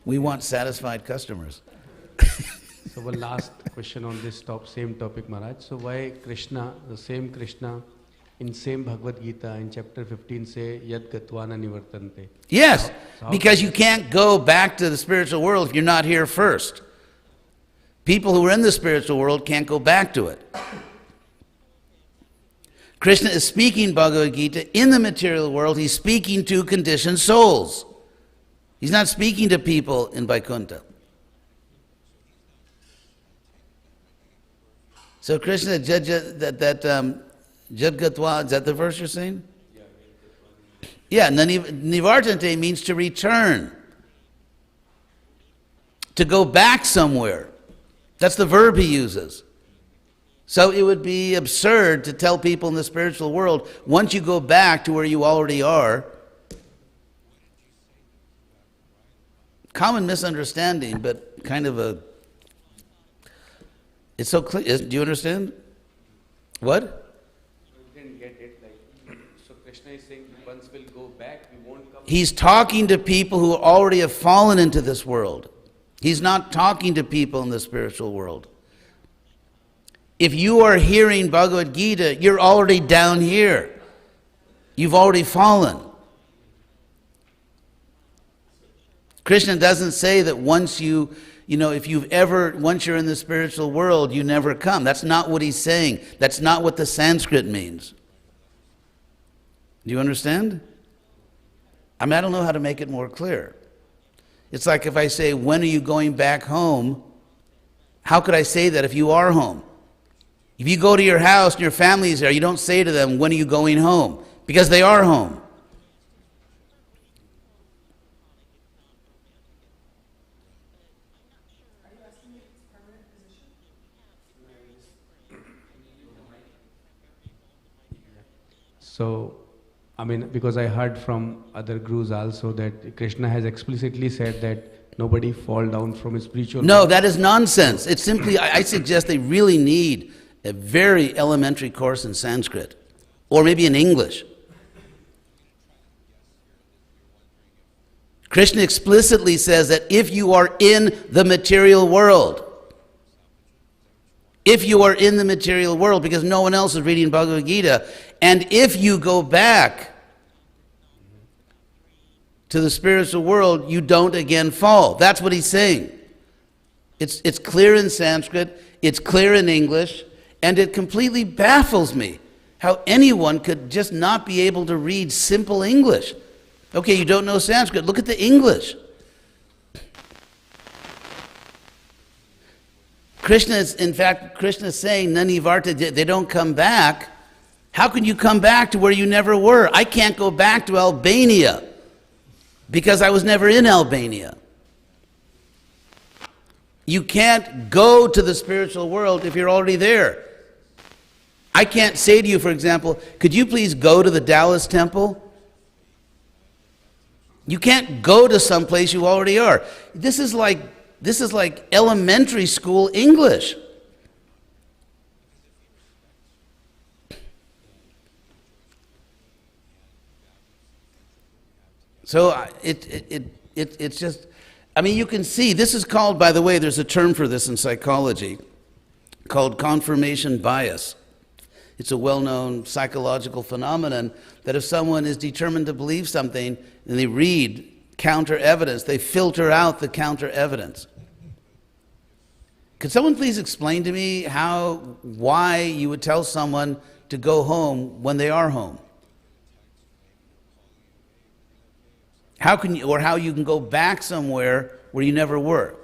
We want satisfied customers. So one last question on this same topic, Maharaj. So why Krishna, the same Krishna, in same Bhagavad Gita, in chapter 15, say, Yad Gatvana Nivartante? Yes, because you can't go back to the spiritual world if you're not here first. People who are in the spiritual world can't go back to it. Krishna is speaking Bhagavad Gita in the material world. He's speaking to conditioned souls. He's not speaking to people in Vaikuntha. So Krishna, Jadgatva, is that the verse you're saying? Yeah, Nivartante means to return. To go back somewhere. That's the verb he uses. So it would be absurd to tell people in the spiritual world, once you go back to where you already are, common misunderstanding, but kind of a, it's so clear. Do you understand? What? We didn't get it. So Krishna is saying, once we'll go back, we won't come. He's talking to people who already have fallen into this world. He's not talking to people in the spiritual world. If you are hearing Bhagavad Gita, you're already down here. You've already fallen. Krishna doesn't say that once once you're in the spiritual world, you never come. That's not what he's saying. That's not what the Sanskrit means. Do you understand? I don't know how to make it more clear. It's like if I say, when are you going back home? How could I say that if you are home? If you go to your house and your family is there, you don't say to them, when are you going home? Because they are home. So, because I heard from other gurus also that Krishna has explicitly said that nobody fall down from his spiritual... No, that is nonsense. It's simply, I suggest they really need a very elementary course in Sanskrit, or maybe in English. Krishna explicitly says that if you are in the material world, because no one else is reading Bhagavad Gita, and if you go back to the spiritual world, you don't again fall. That's what he's saying. It's clear in Sanskrit, it's clear in English, and it completely baffles me how anyone could just not be able to read simple English. Okay, you don't know Sanskrit, look at the English. Krishna is saying, Nani Varta, they don't come back. How can you come back to where you never were? I can't go back to Albania because I was never in Albania. You can't go to the spiritual world if you're already there. I can't say to you, for example, could you please go to the Dallas temple? You can't go to some place you already are. This is like elementary school English. So it's just, I mean, you can see, this is called, by the way, there's a term for this in psychology, called confirmation bias. It's a well-known psychological phenomenon that if someone is determined to believe something and they read counter evidence, they filter out the counter evidence. Could someone please explain to me why you would tell someone to go home when they are home? How you can go back somewhere where you never were?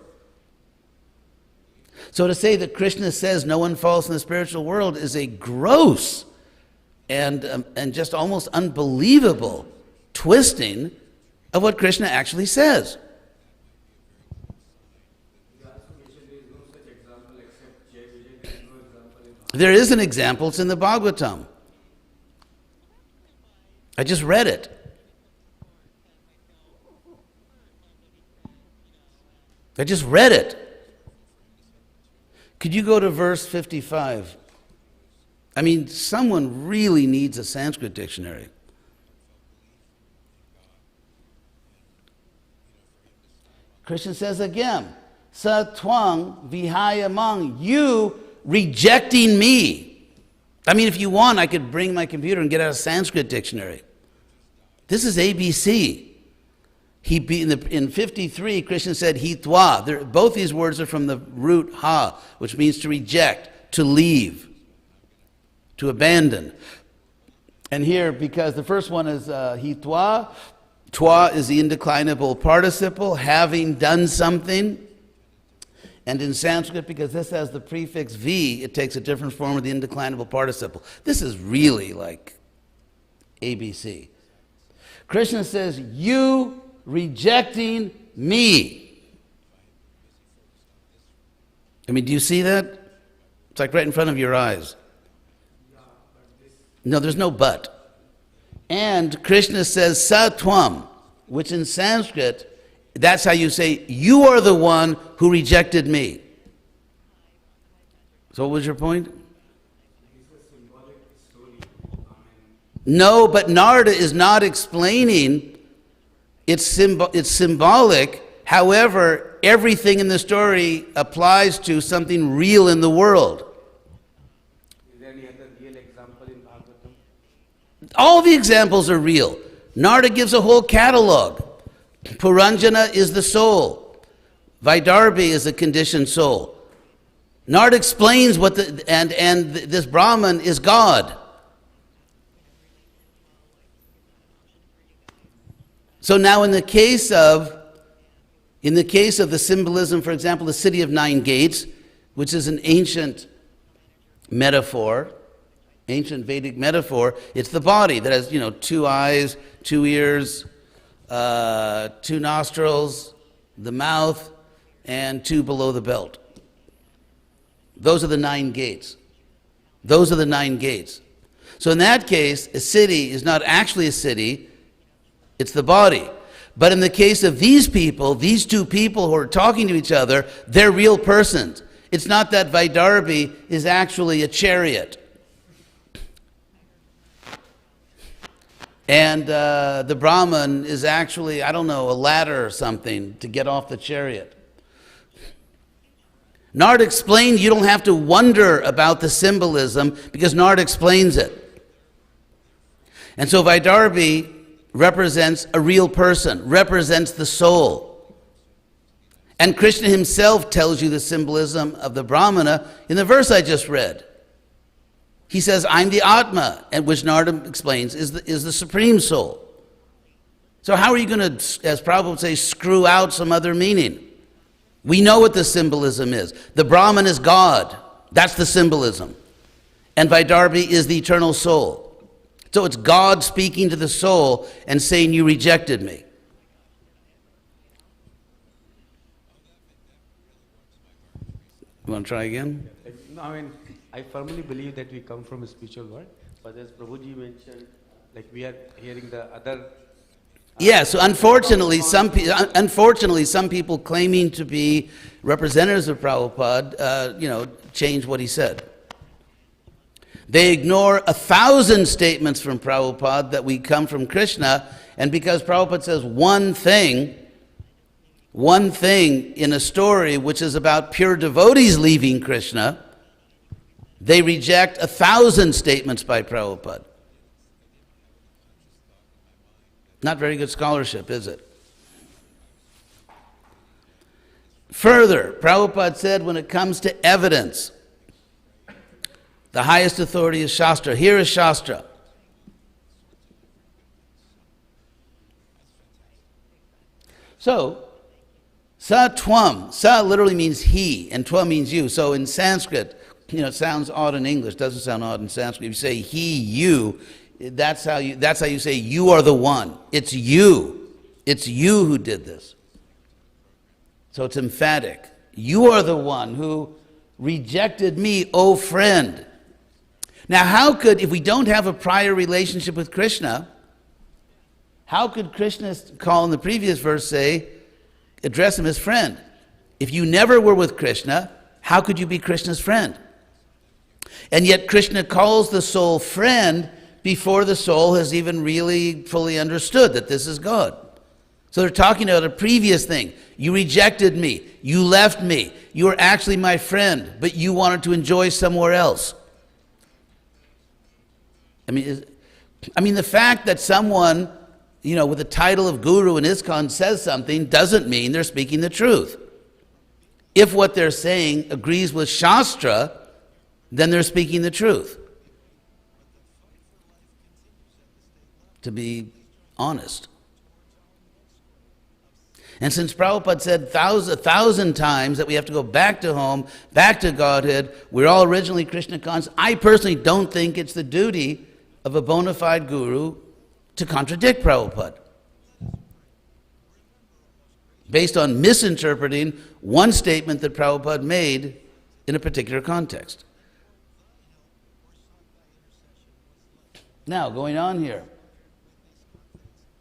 So to say that Krishna says no one falls in the spiritual world is a gross and just almost unbelievable twisting of what Krishna actually says. There is an example, it's in the Bhagavatam. I just read it. Could you go to verse 55? I mean, someone really needs a Sanskrit dictionary. Krishna says again, Sa twang vihayamang, you rejecting me. I mean, if you want, I could bring my computer and get out a Sanskrit dictionary. This is ABC. In 53, Krishna said, hitva. Both these words are from the root ha, which means to reject, to leave, to abandon. And here, because the first one is hitva, twa is the indeclinable participle, having done something. And in Sanskrit, because this has the prefix v, it takes a different form of the indeclinable participle. This is really like ABC. Krishna says, you rejecting me. I mean, do you see that? It's like right in front of your eyes. No, there's no but. And Krishna says satwam, which in Sanskrit, that's how you say, you are the one who rejected me. So what was your point? No, but Narada is not explaining. It's symbolic. However, everything in the story applies to something real in the world. Is there any other real example in Bhagavatam? All the examples are real. Narada gives a whole catalog. Puranjana is the soul. Vaidarbhi is a conditioned soul. Narada explains what this Brahman is God. So now in the case of the symbolism, for example, the city of nine gates, which is an ancient metaphor, ancient Vedic metaphor, it's the body that has, 2 eyes, 2 ears, 2 nostrils, the mouth, and 2 below the belt. Those are the 9 gates. Those are the 9 gates. So in that case, a city is not actually a city, it's the body. But in the case of these people, these 2 people who are talking to each other, they're real persons. It's not that Vaidarbhi is actually a chariot. And the Brahman is actually, a ladder or something to get off the chariot. Narada explained you don't have to wonder about the symbolism because Narada explains it. And so Vaidarbhi represents a real person, represents the soul. And Krishna himself tells you the symbolism of the Brahmana in the verse I just read. He says, I'm the Atma, and which Narada explains is the Supreme Soul. So how are you going to, as Prabhupada would say, screw out some other meaning? We know what the symbolism is. The Brahman is God. That's the symbolism. And Vaidarbhi is the eternal soul. So it's God speaking to the soul and saying, you rejected me. You want to try again? No, I mean, I firmly believe that we come from a spiritual world, but as Prabhuji mentioned, like we are hearing the other. Yeah, so unfortunately, some people claiming to be representatives of Prabhupada, change what he said. They ignore 1,000 statements from Prabhupada that we come from Krishna, and because Prabhupada says one thing in a story which is about pure devotees leaving Krishna, they reject 1,000 statements by Prabhupada. Not very good scholarship, is it? Further, Prabhupada said when it comes to evidence, the highest authority is Shastra. Here is Shastra. So, sa tvam, sa literally means he, and tvam means you. So in Sanskrit, it sounds odd in English, doesn't sound odd in Sanskrit. If you say he, you, that's how you say you are the one. It's you. It's you who did this. So it's emphatic. You are the one who rejected me, O friend. Now how could, if we don't have a prior relationship with Krishna, how could Krishna call in the previous verse address him as friend? If you never were with Krishna, how could you be Krishna's friend? And yet Krishna calls the soul friend before the soul has even really fully understood that this is God. So they're talking about a previous thing. You rejected me. You left me. You were actually my friend, but you wanted to enjoy somewhere else. I mean, the fact that someone, with the title of guru in ISKCON says something doesn't mean they're speaking the truth. If what they're saying agrees with Shastra, then they're speaking the truth. To be honest. And since Prabhupada said 1,000 times that we have to go back to home, back to Godhead, we're all originally Krishna conscious, I personally don't think it's the duty of a bona fide guru to contradict Prabhupada based on misinterpreting one statement that Prabhupada made in a particular context. Now, going on here.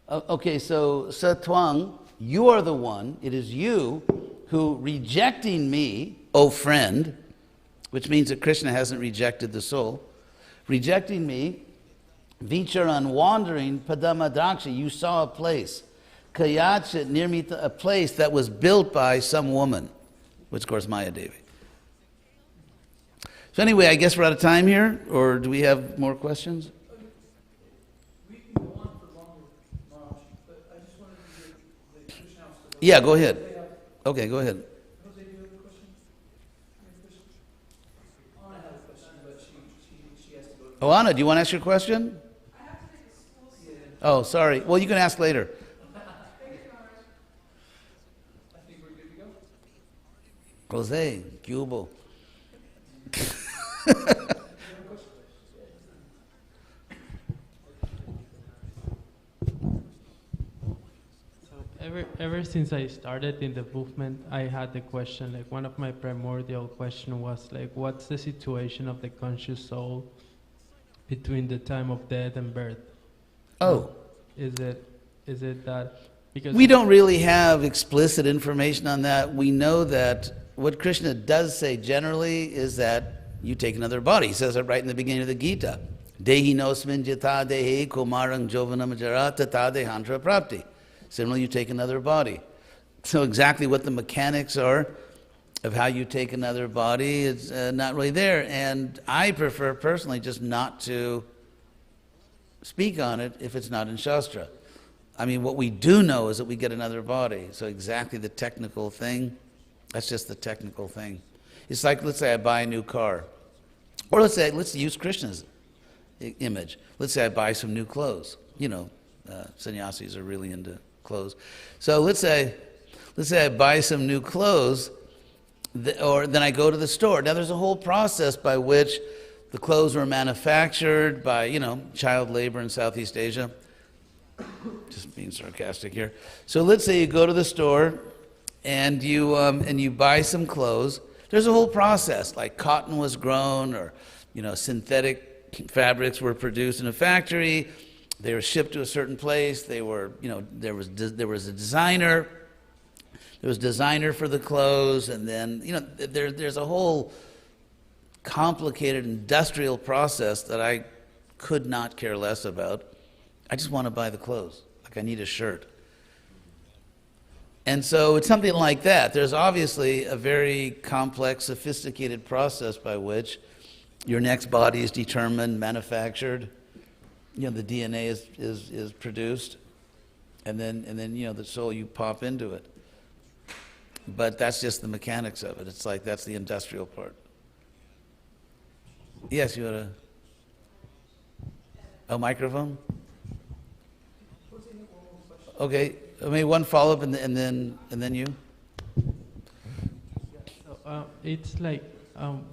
Okay, so Satwang, you are the one, it is you who rejecting me, O friend, which means that Krishna hasn't rejected the soul, rejecting me, Vicharan, wandering, Padama Daksha, you saw a place, Kayachit, near me, a place that was built by some woman, which of course Maya Devi. So anyway, I guess we're out of time here, or do we have more questions? We can go on for longer, Maharaj, but I just wanted to get the Krishna house. Yeah, go ahead. Okay, go ahead. Jose, do you have a question? Anna had a question, but she has to go. Oh, Anna, do you want to ask your question? I have to take a school. Yeah. Oh, sorry. Well, you can ask later. I think we're good to go. Jose, Cubo. Ever since I started in the movement, I had the question, like one of my primordial question was like, what's the situation of the conscious soul between the time of death and birth? Oh. Is it that, because We don't really have explicit information on that. We know that what Krishna does say generally is that you take another body. He says it right in the beginning of the Gita. Dehi nosmin jata dehi kumarang jovanam jarata ta dehantra prapti. Similarly, you take another body. So exactly what the mechanics are of how you take another body is not really there. And I prefer personally just not to speak on it if it's not in Shastra. I mean, what we do know is that we get another body. So exactly the technical thing, that's just the technical thing. It's like, let's say I buy a new car. Or let's use Krishna's image. Let's say I buy some new clothes. You know, sannyasis are really into clothes. So let's say I buy some new clothes, or then I go to the store. Now there's a whole process by which the clothes were manufactured by, child labor in Southeast Asia. Just being sarcastic here. So let's say you go to the store and you buy some clothes. There's a whole process, like cotton was grown, or synthetic fabrics were produced in a factory. They were shipped to a certain place. They were, there was a designer. There was a designer for the clothes, and then there's a whole complicated industrial process that I could not care less about. I just want to buy the clothes, like I need a shirt. And so it's something like that. There's obviously a very complex, sophisticated process by which your next body is determined, manufactured. The DNA is produced, and then the soul, you pop into it. But that's just the mechanics of it. It's like that's the industrial part. Yes, you had a microphone? Okay, maybe one follow-up and then you. So, it's like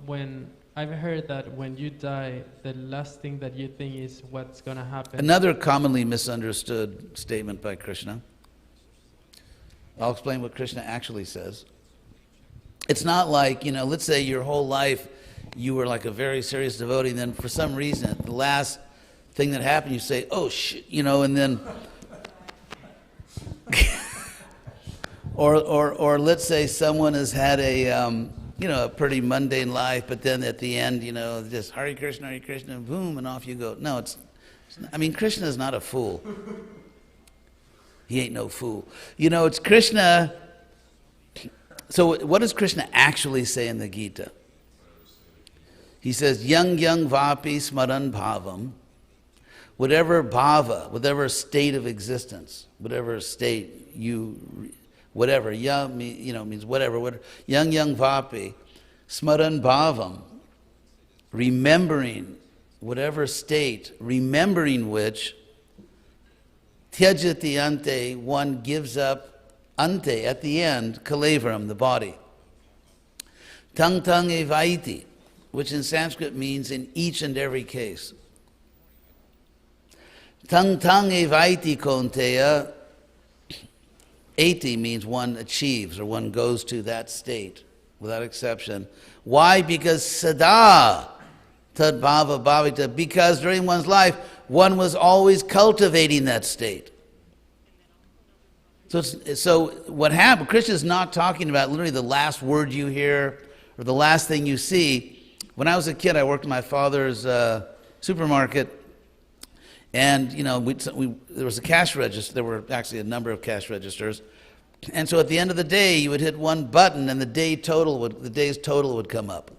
when I've heard that when you die, the last thing that you think is what's going to happen. Another commonly misunderstood statement by Krishna. I'll explain what Krishna actually says. It's not like, let's say your whole life you were like a very serious devotee, and then for some reason, the last thing that happened, you say, oh, shit, and then... or let's say someone has had a pretty mundane life, but then at the end, just Hare Krishna, boom, and off you go. No, Krishna is not a fool. He ain't no fool. It's Krishna. So what does Krishna actually say in the Gita? He says, yang vapi smaran bhavam. Whatever bhava, whatever state of existence, whatever state whatever, means whatever, yang vapi, smaran bhavam, remembering, whatever state, remembering which, tyajati ante, one gives up, ante, at the end, kalevaram, the body. Tang evaiti, which in Sanskrit means in each and every case. Tang evaiti konteya, eti means one achieves or one goes to that state, without exception. Why? Because sada tad bhava bhavita, because during one's life, one was always cultivating that state. So what happened, Krishna's not talking about literally the last word you hear or the last thing you see. When I was a kid, I worked in my father's supermarket, and there was a cash register. There were actually a number of cash registers, and so at the end of the day, you would hit one button, and the day's total would come up.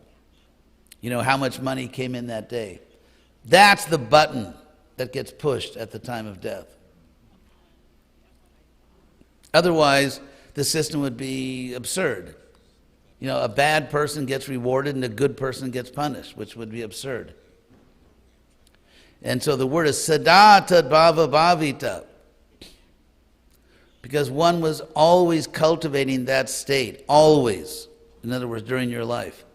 How much money came in that day. That's the button that gets pushed at the time of death. Otherwise, the system would be absurd. A bad person gets rewarded and a good person gets punished, which would be absurd. And so the word is sada tad bhava bhavita, because one was always cultivating that state, always. In other words, during your life.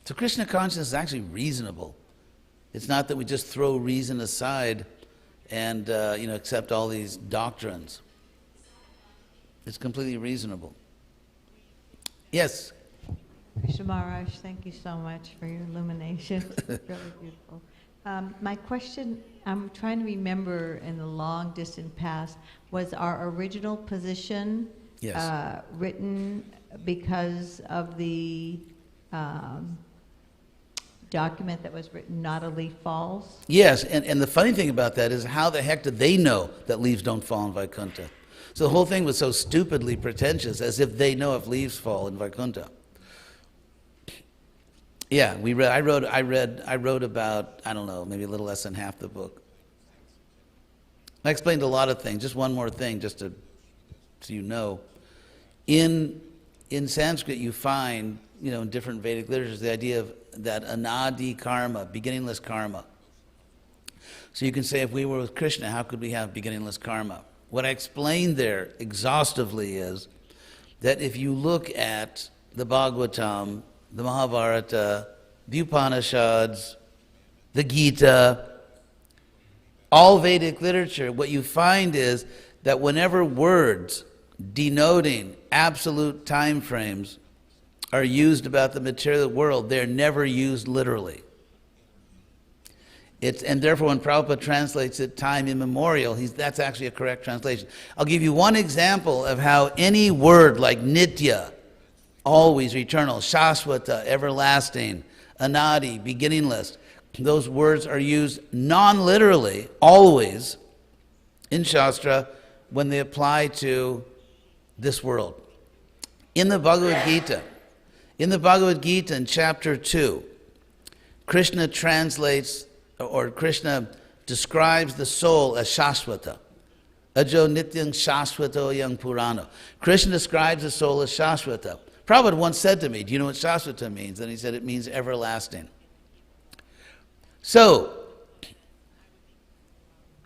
So Krishna consciousness is actually reasonable. It's not that we just throw reason aside and accept all these doctrines. It's completely reasonable. Yes? Krishna Maharaj, thank you so much for your illumination. It's really beautiful. My question, I'm trying to remember in the long distant past, was our original position written because of the document that was written, not a leaf falls? Yes, and the funny thing about that is how the heck did they know that leaves don't fall in Vaikuntha? So the whole thing was so stupidly pretentious, as if they know if leaves fall in Vaikuntha. Yeah, I wrote about, I don't know, maybe a little less than half the book. I explained a lot of things. Just one more thing, so you know. In in Sanskrit you find, in different Vedic literatures, the idea of that anadi karma, beginningless karma. So you can say, if we were with Krishna, how could we have beginningless karma? What I explained there exhaustively is that if you look at the Bhagavatam, the Mahabharata, the Upanishads, the Gita, all Vedic literature, what you find is that whenever words denoting absolute time frames are used about the material world, they're never used literally. And therefore, when Prabhupada translates it time immemorial, that's actually a correct translation. I'll give you one example of how any word like nitya, always, eternal, shaswata, everlasting, anadi, beginningless, those words are used non-literally, always, in Shastra, when they apply to this world. In the Bhagavad Gita, in chapter 2, Krishna translates, or Krishna describes the soul as Shaswata. Ajo nityang Shaswato yang Purana. Krishna describes the soul as Shaswata. Prabhupada once said to me, do you know what Shaswata means? And he said it means everlasting. So,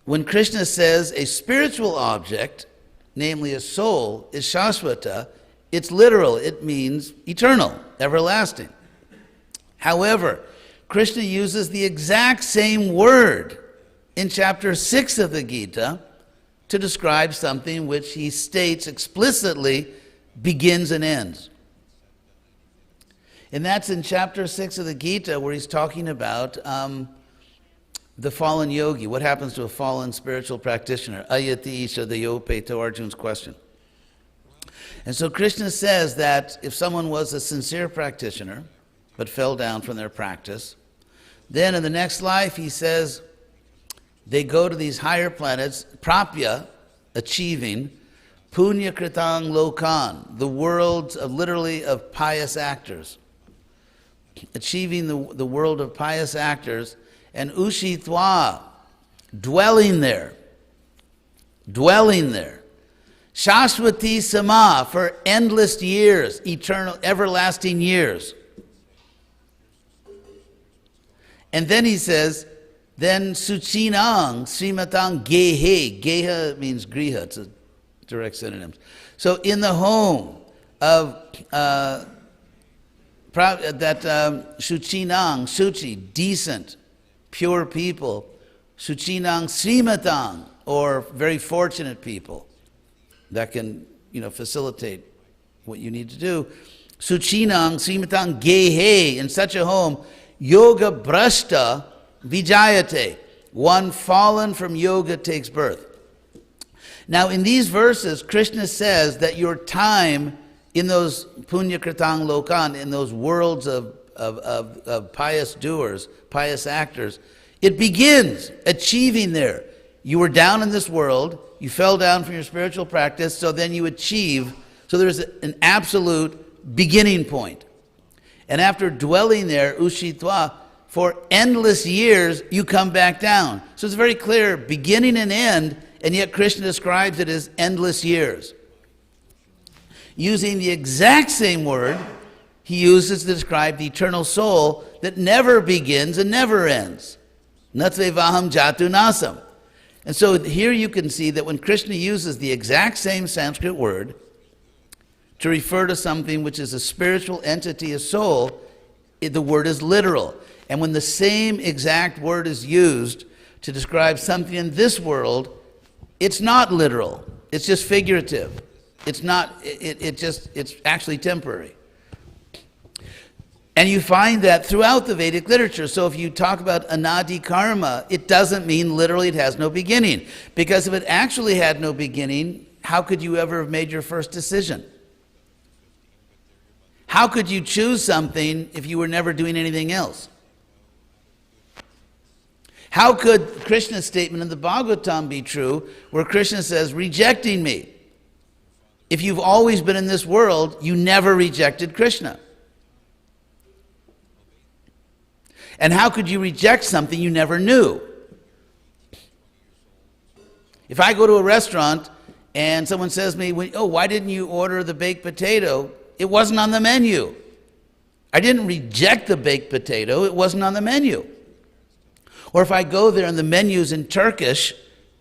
when Krishna says a spiritual object, namely a soul, is Shaswata, it's literal. It means eternal, everlasting. However, Krishna uses the exact same word in chapter 6 of the Gita to describe something which he states explicitly begins and ends. And that's in chapter 6 of the Gita, where he's talking about the fallen yogi. What happens to a fallen spiritual practitioner? Ayati isha dayope, to Arjuna's question. And so Krishna says that if someone was a sincere practitioner, but fell down from their practice, then in the next life, he says, they go to these higher planets, prapya, achieving, punya kritang lokan, the worlds of literally of pious actors, achieving the world of pious actors, and ushitva, dwelling there, shashwati sama, for endless years, eternal, everlasting years. And then he says, then suchinang, srimatang gehe. Geha means griha, it's a direct synonym. So in the home of suchinang, suchi, decent, pure people, suchinang srimatang, or very fortunate people that can, facilitate what you need to do. Suchinang srimatang gehe, in such a home, yoga brashta vijayate, one fallen from yoga takes birth. Now in these verses, Krishna says that your time in those punya kritang lokan, in those worlds of pious doers, pious actors, it begins achieving there. You were down in this world, you fell down from your spiritual practice, so then you achieve, so there's an absolute beginning point. And after dwelling there, ushitva, for endless years, you come back down. So it's very clear, beginning and end, and yet Krishna describes it as endless years. Using the exact same word he uses to describe the eternal soul that never begins and never ends. Natsevaham jatu nasam. And so here you can see that when Krishna uses the exact same Sanskrit word to refer to something which is a spiritual entity, a soul, the word is literal. And when the same exact word is used to describe something in this world, it's not literal. It's just figurative. It's not, it's actually temporary. And you find that throughout the Vedic literature. So if you talk about anadi karma, it doesn't mean literally it has no beginning. Because if it actually had no beginning, how could you ever have made your first decision? How could you choose something if you were never doing anything else? How could Krishna's statement in the Bhagavatam be true, where Krishna says, rejecting me? If you've always been in this world, you never rejected Krishna. And how could you reject something you never knew? If I go to a restaurant and someone says to me, oh, why didn't you order the baked potato? It wasn't on the menu. I didn't reject the baked potato. It wasn't on the menu. Or if I go there and the menu's in Turkish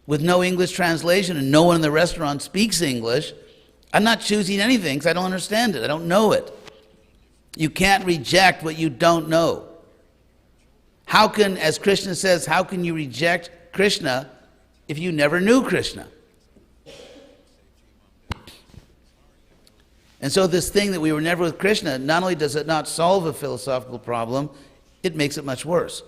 with no English translation and no one in the restaurant speaks English, I'm not choosing anything because I don't understand it. I don't know it. You can't reject what you don't know. How can, as Krishna says, how can you reject Krishna if you never knew Krishna? And so this thing that we were never with Krishna, not only does it not solve a philosophical problem, it makes it much worse.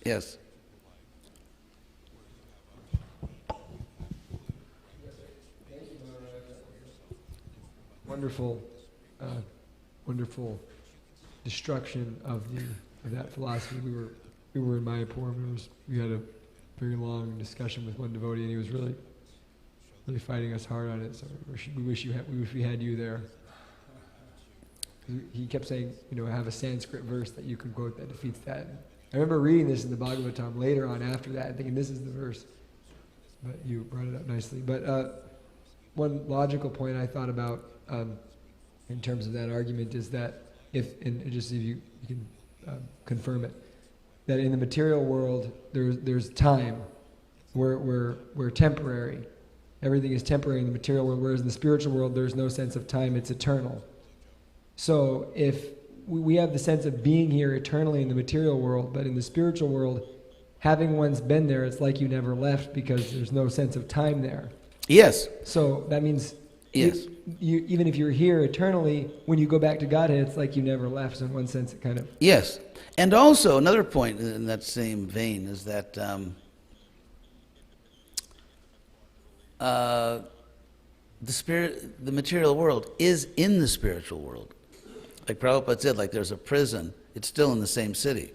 Yes. Wonderful, wonderful destruction of that philosophy. We were in Mayapur, and we had a very long discussion with one devotee, and he was really fighting us hard on it. So we wish we had you there. He kept saying, I have a Sanskrit verse that you can quote that defeats that. I remember reading this in the Bhagavatam later on after that, and thinking this is the verse. But you brought it up nicely. But one logical point I thought about in terms of that argument is that and just if you can confirm it, that in the material world there's time, we're temporary. Everything is temporary in the material world, whereas in the spiritual world there's no sense of time, it's eternal. So if we have the sense of being here eternally in the material world, but in the spiritual world, having once been there, it's like you never left because there's no sense of time there. Yes. So that means yes. You even if you're here eternally, when you go back to Godhead, it's like you never left. So in one sense, it kind of... Yes. And also, another point in that same vein is that the material world is in the spiritual world. Like Prabhupada said, like there's a prison, it's still in the same city.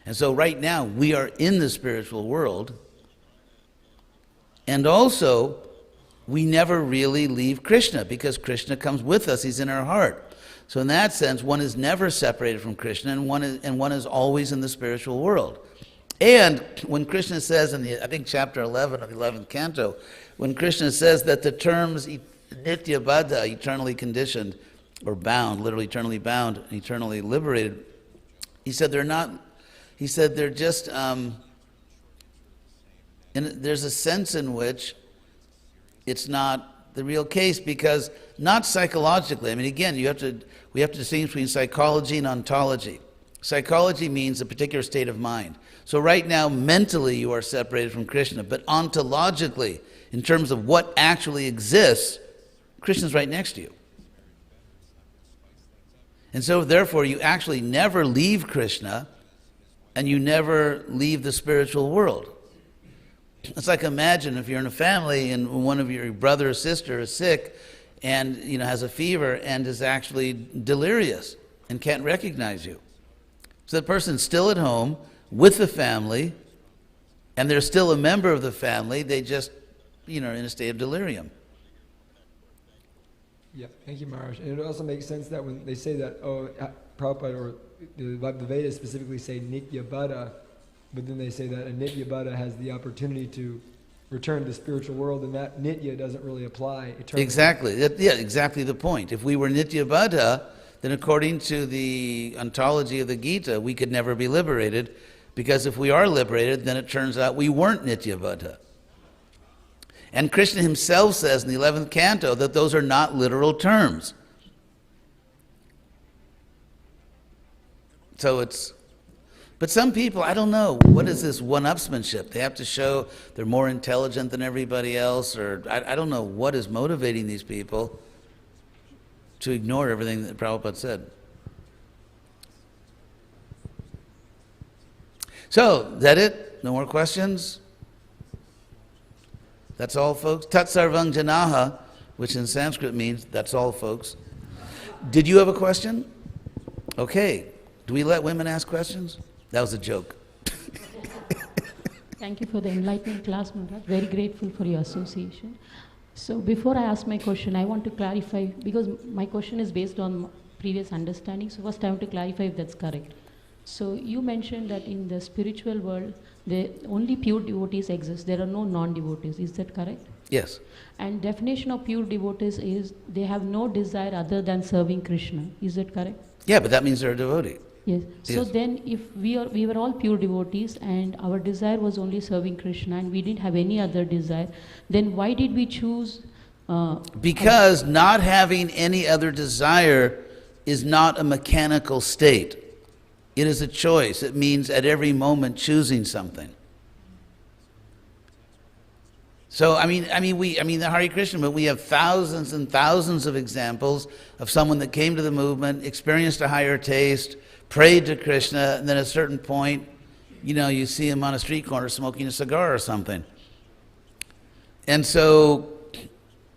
And so right now, we are in the spiritual world, and also, we never really leave Krishna, because Krishna comes with us, he's in our heart. So in that sense, one is never separated from Krishna, and one is always in the spiritual world. And when Krishna says in I think chapter 11 of the 11th canto, when Krishna says that the terms nitya baddha, eternally conditioned, or bound, literally eternally bound, eternally liberated, he said they're just, and there's a sense in which it's not the real case, because not psychologically. I mean, again, we have to distinguish between psychology and ontology. Psychology means a particular state of mind. So right now, mentally, you are separated from Krishna, but ontologically, in terms of what actually exists, Krishna's right next to you. And so, therefore, you actually never leave Krishna, and you never leave the spiritual world. It's like, imagine if you're in a family and one of your brother or sister is sick and has a fever and is actually delirious and can't recognize you. So the person's still at home with the family, and they're still a member of the family, they just are in a state of delirium. Yeah, thank you, Maharaj. And it also makes sense that when they say that, Prabhupada or the Vedas specifically say nitya baddha, but then they say that a nitya baddha has the opportunity to return to the spiritual world, and that nitya doesn't really apply eternally. Exactly. Yeah, exactly the point. If we were nitya baddha, then according to the ontology of the Gita, we could never be liberated, because if we are liberated, then it turns out we weren't nitya baddha. And Krishna himself says in the 11th canto that those are not literal terms. So but some people, I don't know, what is this one-upsmanship? They have to show they're more intelligent than everybody else, or I don't know what is motivating these people to ignore everything that Prabhupada said. So, is that it? No more questions? That's all, folks? Tat sarvang janaha, which in Sanskrit means that's all, folks. Did you have a question? Okay. Do we let women ask questions? That was a joke. Thank you for the enlightening class, Maharaj. Very grateful for your association. So before I ask my question, I want to clarify, because my question is based on previous understanding. So first I want to clarify if that's correct. So you mentioned that in the spiritual world, only pure devotees exist. There are no non-devotees. Is that correct? Yes. And definition of pure devotees is they have no desire other than serving Krishna. Is that correct? Yeah, but that means they're a devotee. Yes. So Yes. then if we were all pure devotees and our desire was only serving Krishna and we didn't have any other desire, then why did we choose? Because not having any other desire is not a mechanical state. It is a choice. It means at every moment choosing something. So the Hare Krishna, but we have thousands and thousands of examples of someone that came to the movement, experienced a higher taste, prayed to Krishna, and then at a certain point, you see him on a street corner smoking a cigar or something. And so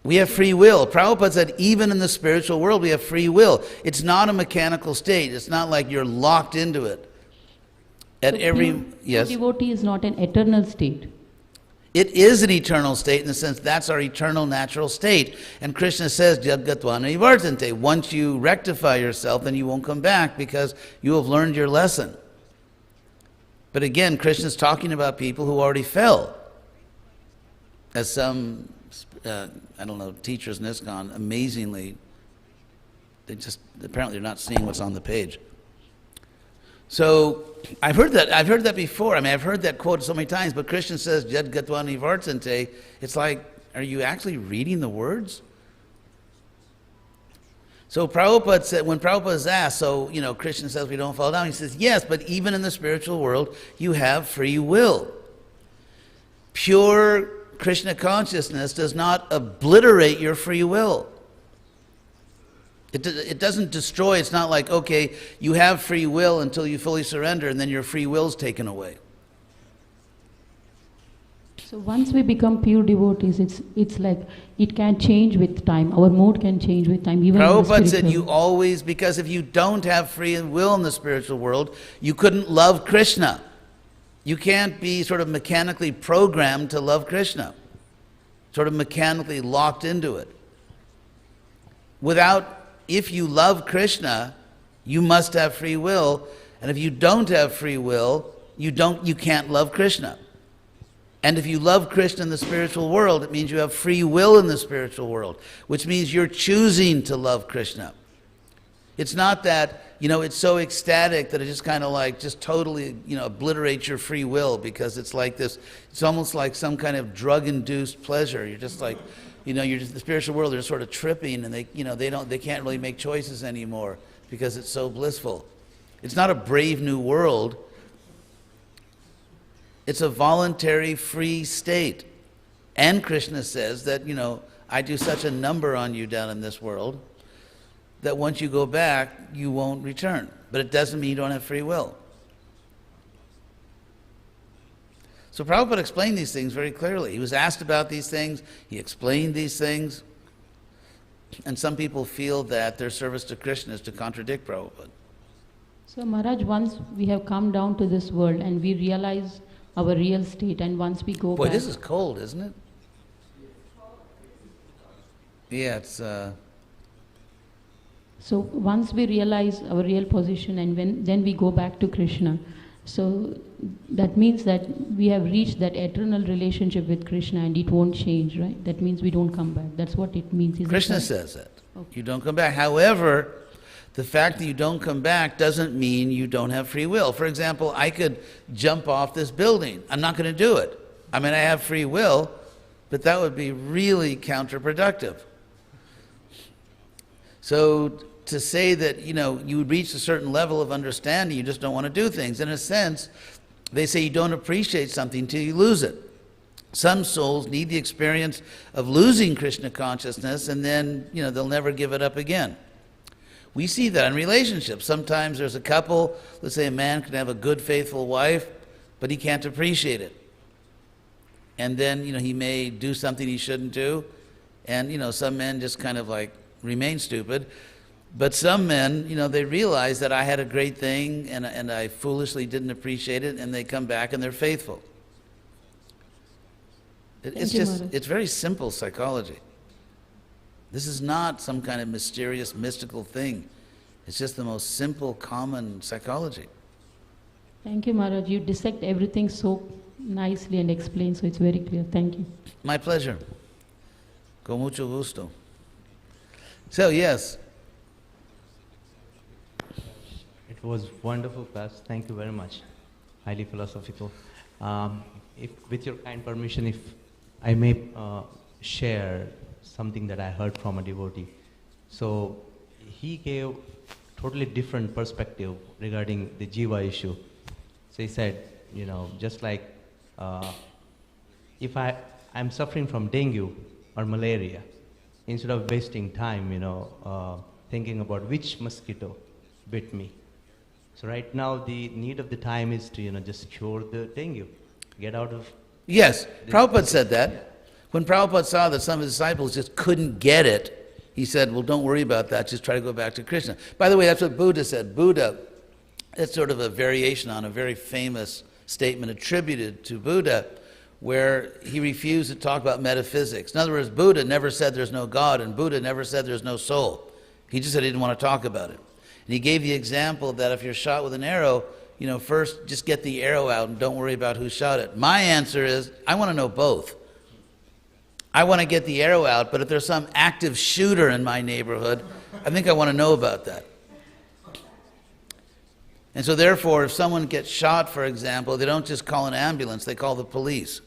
we have free will. Prabhupada said even in the spiritual world we have free will. It's not a mechanical state. It's not like you're locked into it. At So every yes. devotee is not an eternal state. It is an eternal state in the sense that's our eternal natural state. And Krishna says, Jad gatva nivartante. Once you rectify yourself, then you won't come back because you have learned your lesson. But again, Krishna's talking about people who already fell. As some, teachers in ISKCON, amazingly, apparently they're not seeing what's on the page. So I've heard that before. I've heard that quote so many times, but Krishna says, Jad gatva nivartante. It's like, are you actually reading the words? So Prabhupada said, when Prabhupada is asked, Krishna says we don't fall down, he says, yes, but even in the spiritual world, you have free will. Pure Krishna consciousness does not obliterate your free will. It doesn't destroy. It's not like, okay, you have free will until you fully surrender and then your free will's taken away. So once we become pure devotees, it's like it can change with time. Our mood can change with time. Even Prabhupada in the said you spiritual. always, because if you don't have free will in the spiritual world, you couldn't love Krishna. You can't be sort of mechanically programmed to love Krishna, sort of mechanically locked into it. If you love Krishna, you must have free will, and if you don't have free will, you can't love Krishna. And if you love Krishna in the spiritual world, it means you have free will in the spiritual world, which means you're choosing to love Krishna. It's not that, it's so ecstatic that it just kind of like, just totally, obliterates your free will, because it's like this, it's almost like some kind of drug-induced pleasure. You're just like, you're just, the spiritual world, they're sort of tripping, and they can't really make choices anymore because it's so blissful. It's not a brave new world. It's a voluntary free state. And Krishna says that, I do such a number on you down in this world that once you go back, you won't return. But it doesn't mean you don't have free will. So Prabhupada explained these things very clearly. He was asked about these things, he explained these things, and some people feel that their service to Krishna is to contradict Prabhupada. So Maharaj, once we have come down to this world and we realize our real state, and once we go Boy, back... this is cold, isn't it? Yeah, it's... So once we realize our real position and then we go back to Krishna, so that means that we have reached that eternal relationship with Krishna and it won't change, right? That means we don't come back. That's what it means. Krishna says that. Okay. You don't come back. However, the fact that you don't come back doesn't mean you don't have free will. For example, I could jump off this building. I'm not going to do it. I have free will, but that would be really counterproductive. So to say that, you would reach a certain level of understanding, you just don't want to do things. In a sense, they say you don't appreciate something till you lose it. Some souls need the experience of losing Krishna consciousness, and then, they'll never give it up again. We see that in relationships. Sometimes there's a couple, let's say a man can have a good, faithful wife, but he can't appreciate it. And then, he may do something he shouldn't do, and, some men just kind of like remain stupid. But some men, they realize that I had a great thing and I foolishly didn't appreciate it, and they come back and they're faithful. It's very simple psychology. This is not some kind of mysterious, mystical thing. It's just the most simple, common psychology. Thank you, Maharaj. You dissect everything so nicely and explain, so it's very clear. Thank you. My pleasure. Con mucho gusto. So, yes. It was wonderful class. Thank you very much. Highly philosophical. If, with your kind permission, if I may share something that I heard from a devotee. So he gave totally different perspective regarding the jiva issue. So he said, you know, just like if I'm suffering from dengue or malaria, instead of wasting time, you know, thinking about which mosquito bit me. So right now the need of the time is to, you know, just cure the dengue, get out of... Yes, Prabhupada said that. When Prabhupada saw that some of his disciples just couldn't get it, he said, well, don't worry about that, just try to go back to Krishna. By the way, that's what Buddha said. Buddha, it's sort of a variation on a very famous statement attributed to Buddha, where he refused to talk about metaphysics. In other words, Buddha never said there's no God, and Buddha never said there's no soul. He just said he didn't want to talk about it. And he gave the example that if you're shot with an arrow, you know, first just get the arrow out and don't worry about who shot it. My answer is, I want to know both. I want to get the arrow out, but if there's some active shooter in my neighborhood, I think I want to know about that. And so therefore, if someone gets shot, for example, they don't just call an ambulance, they call the police.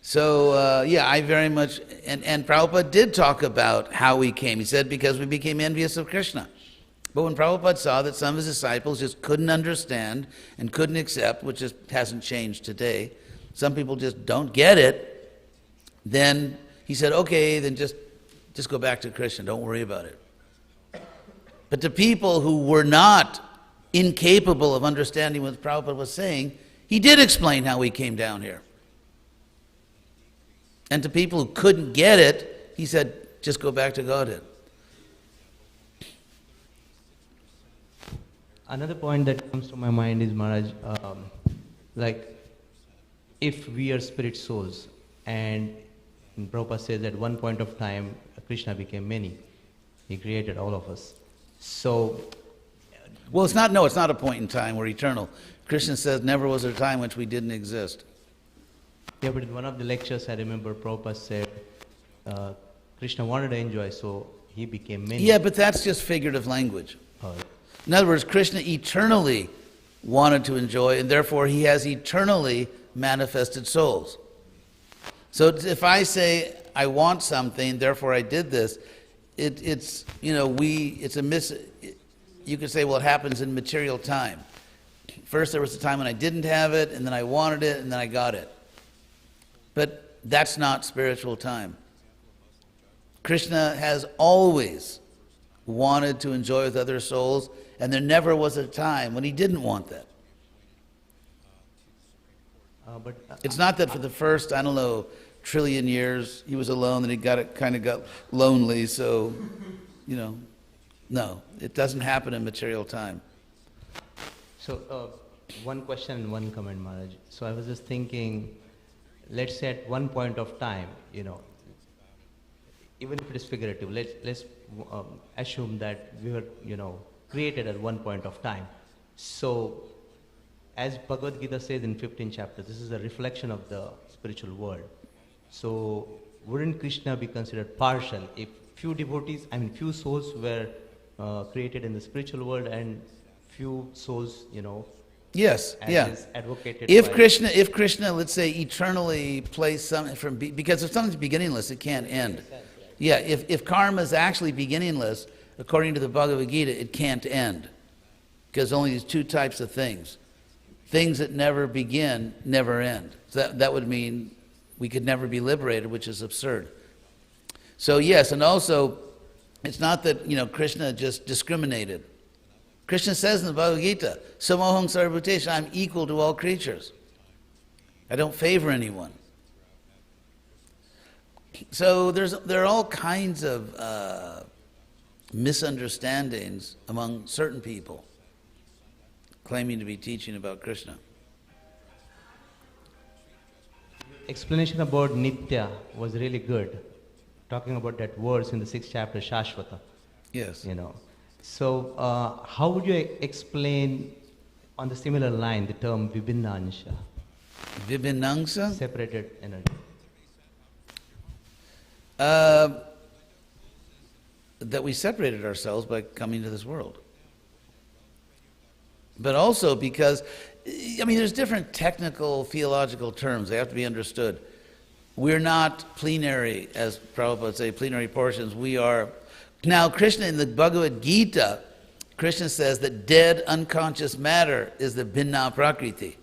So, yeah, I very much, and Prabhupada did talk about how we came. He said, because we became envious of Krishna. But when Prabhupada saw that some of his disciples just couldn't understand and couldn't accept, which just hasn't changed today, some people just don't get it, then he said, okay, then just go back to Krishna, don't worry about it. But to people who were not incapable of understanding what Prabhupada was saying, he did explain how we came down here. And to people who couldn't get it, he said, just go back to Godhead. Another point that comes to my mind is, Maharaj, like, if we are spirit souls, and Prabhupada says at one point of time, Krishna became many. He created all of us. So... Well, it's not a point in time, we're eternal. Krishna says, never was there a time which we didn't exist. Yeah, but in one of the lectures, I remember Prabhupada said, Krishna wanted to enjoy, so he became many. Yeah, but that's just figurative language. In other words, Krishna eternally wanted to enjoy, and therefore he has eternally manifested souls. So if I say, I want something, therefore I did this, it's, you know, you could say, well, it happens in material time. First there was a time when I didn't have it, and then I wanted it, and then I got it. But that's not spiritual time. Krishna has always wanted to enjoy with other souls, and there never was a time when he didn't want that. It's not that for the first, I don't know, trillion years he was alone and he kind of got lonely, so, you know, no, it doesn't happen in material time. So, one question and one comment, Maharaj. So I was just thinking, let's say at one point of time, you know, even if it is figurative, let's assume that we were, you know, created at one point of time. So, as Bhagavad Gita says in 15th chapter, this is a reflection of the spiritual world. So, wouldn't Krishna be considered partial if few devotees, few souls were created in the spiritual world and few souls, you know, yes, yeah. is advocated If by Krishna, let's say, eternally placed something because if something's beginningless, it can't end. Yeah, if karma is actually beginningless, according to the Bhagavad Gita, it can't end. Because only these two types of things. Things that never begin, never end. So that would mean we could never be liberated, which is absurd. So yes, and also, it's not that, you know, Krishna just discriminated. Krishna says in the Bhagavad Gita, Samoham sarvabhuteshu, I'm equal to all creatures. I don't favor anyone. So there are all kinds of misunderstandings among certain people claiming to be teaching about Krishna. explanation about Nitya was really good. Talking about that verse in the 6th chapter, Shashvata. Yes. You know, So, how would you explain on the similar line the term vibhinnansha? Vibhinnansha? Separated energy. That we separated ourselves by coming to this world. But also because, I mean, there's different technical, theological terms. They have to be understood. We're not plenary, as Prabhupada would say, plenary portions. We are... Now, Krishna, in the Bhagavad Gita, Krishna says that dead, unconscious matter is the bhinna prakriti.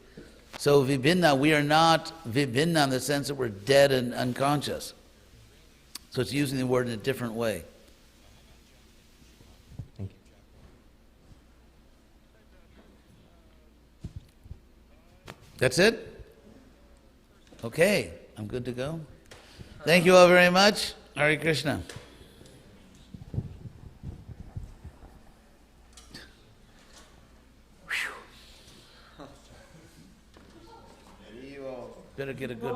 So vibhinna, we are not vibhinna in the sense that we're dead and unconscious. So it's using the word in a different way. Thank you. That's it? Okay, I'm good to go. Thank you all very much. Hare Krishna. Better get a good